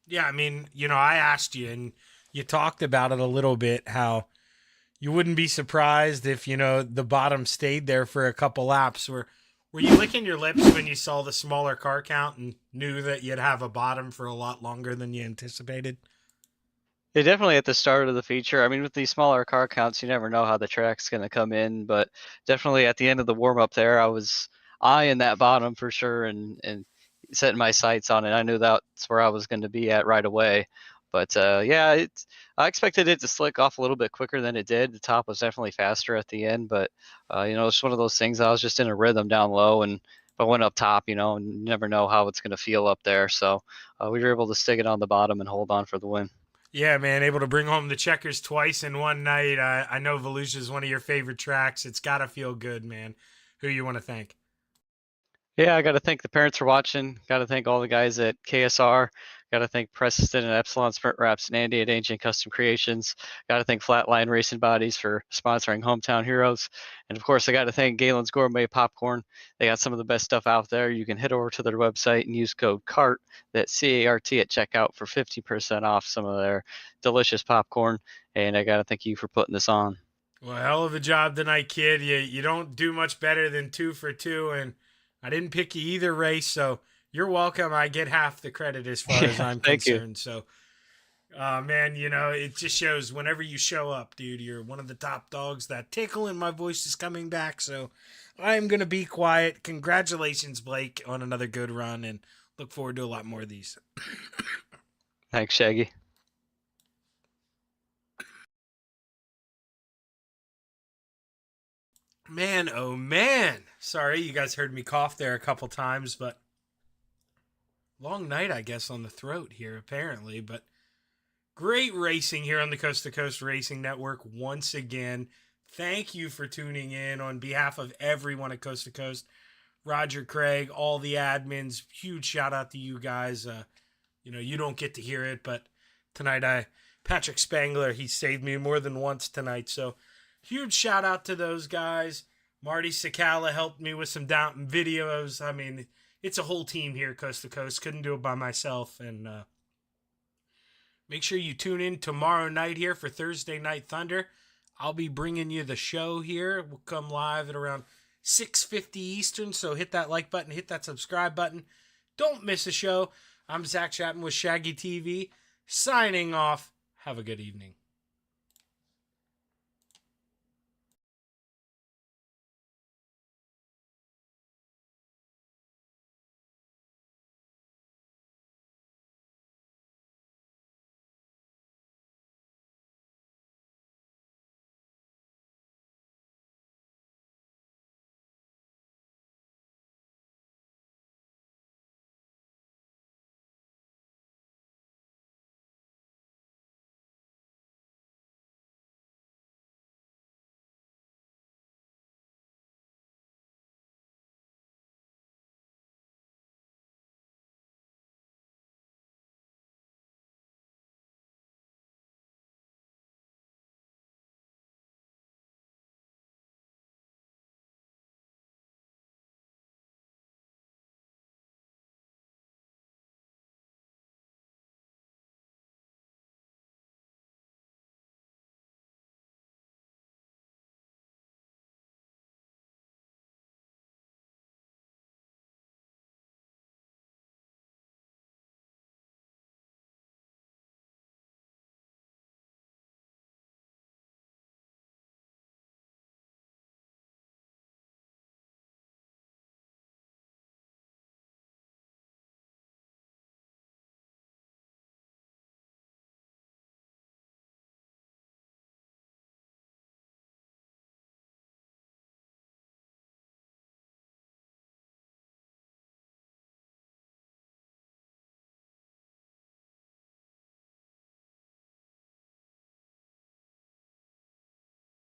Yeah, I asked you, and you talked about it a little bit, how you wouldn't be surprised if, the bottom stayed there for a couple laps. Were you licking your lips when you saw the smaller car count and knew that you'd have a bottom for a lot longer than you anticipated?
Yeah, definitely at the start of the feature. I mean, with these smaller car counts, you never know how the track's going to come in, but definitely at the end of the warm-up there, I was eyeing that bottom for sure and setting my sights on it. I knew that's where I was going to be at right away. But I expected it to slick off a little bit quicker than it did. The top was definitely faster at the end, but it's one of those things. I was just in a rhythm down low, and if I went up top, and you never know how it's going to feel up there. So we were able to stick it on the bottom and hold on for the win.
Yeah, man, able to bring home the checkers twice in one night. I know Volusia is one of your favorite tracks. It's got to feel good, man. Who you want to thank?
Yeah, I got to thank the parents for watching. Got to thank all the guys at KSR. Got to thank Preston and Epsilon Sprint Wraps and Andy at Ancient Custom Creations. Got to thank Flatline Racing Bodies for sponsoring Hometown Heroes. And of course, I got to thank Galen's Gourmet Popcorn. They got some of the best stuff out there. You can head over to their website and use code CART, that's C-A-R-T, at checkout for 50% off some of their delicious popcorn. And I got to thank you for putting this on.
Well, hell of a job tonight, kid. You don't do much better than 2 for 2, and I didn't pick you either race, so you're welcome. I get half the credit as far as I'm concerned. So, man, it just shows whenever you show up, dude, you're one of the top dogs. That tickle in my voice is coming back, so I'm going to be quiet. Congratulations, Blake, on another good run, and look forward to a lot more of these.
Thanks, Shaggy.
Man, oh man. Sorry, you guys heard me cough there a couple times, but long night, I guess, on the throat here, apparently. But great racing here on the Coast to Coast Racing Network once again. Thank you for tuning in on behalf of everyone at Coast to Coast. Roger, Craig, all the admins, huge shout out to you guys. You don't get to hear it, but tonight Patrick Spangler, he saved me more than once tonight. So huge shout out to those guys. Marty Sakala helped me with some down videos. I mean, it's a whole team here, Coast to Coast. Couldn't do it by myself. And make sure you tune in tomorrow night here for Thursday Night Thunder. I'll be bringing you the show here. We'll come live at around 6:50 Eastern. So hit that like button, hit that subscribe button. Don't miss a show. I'm Zach Chapman with Shaggy TV, signing off. Have a good evening.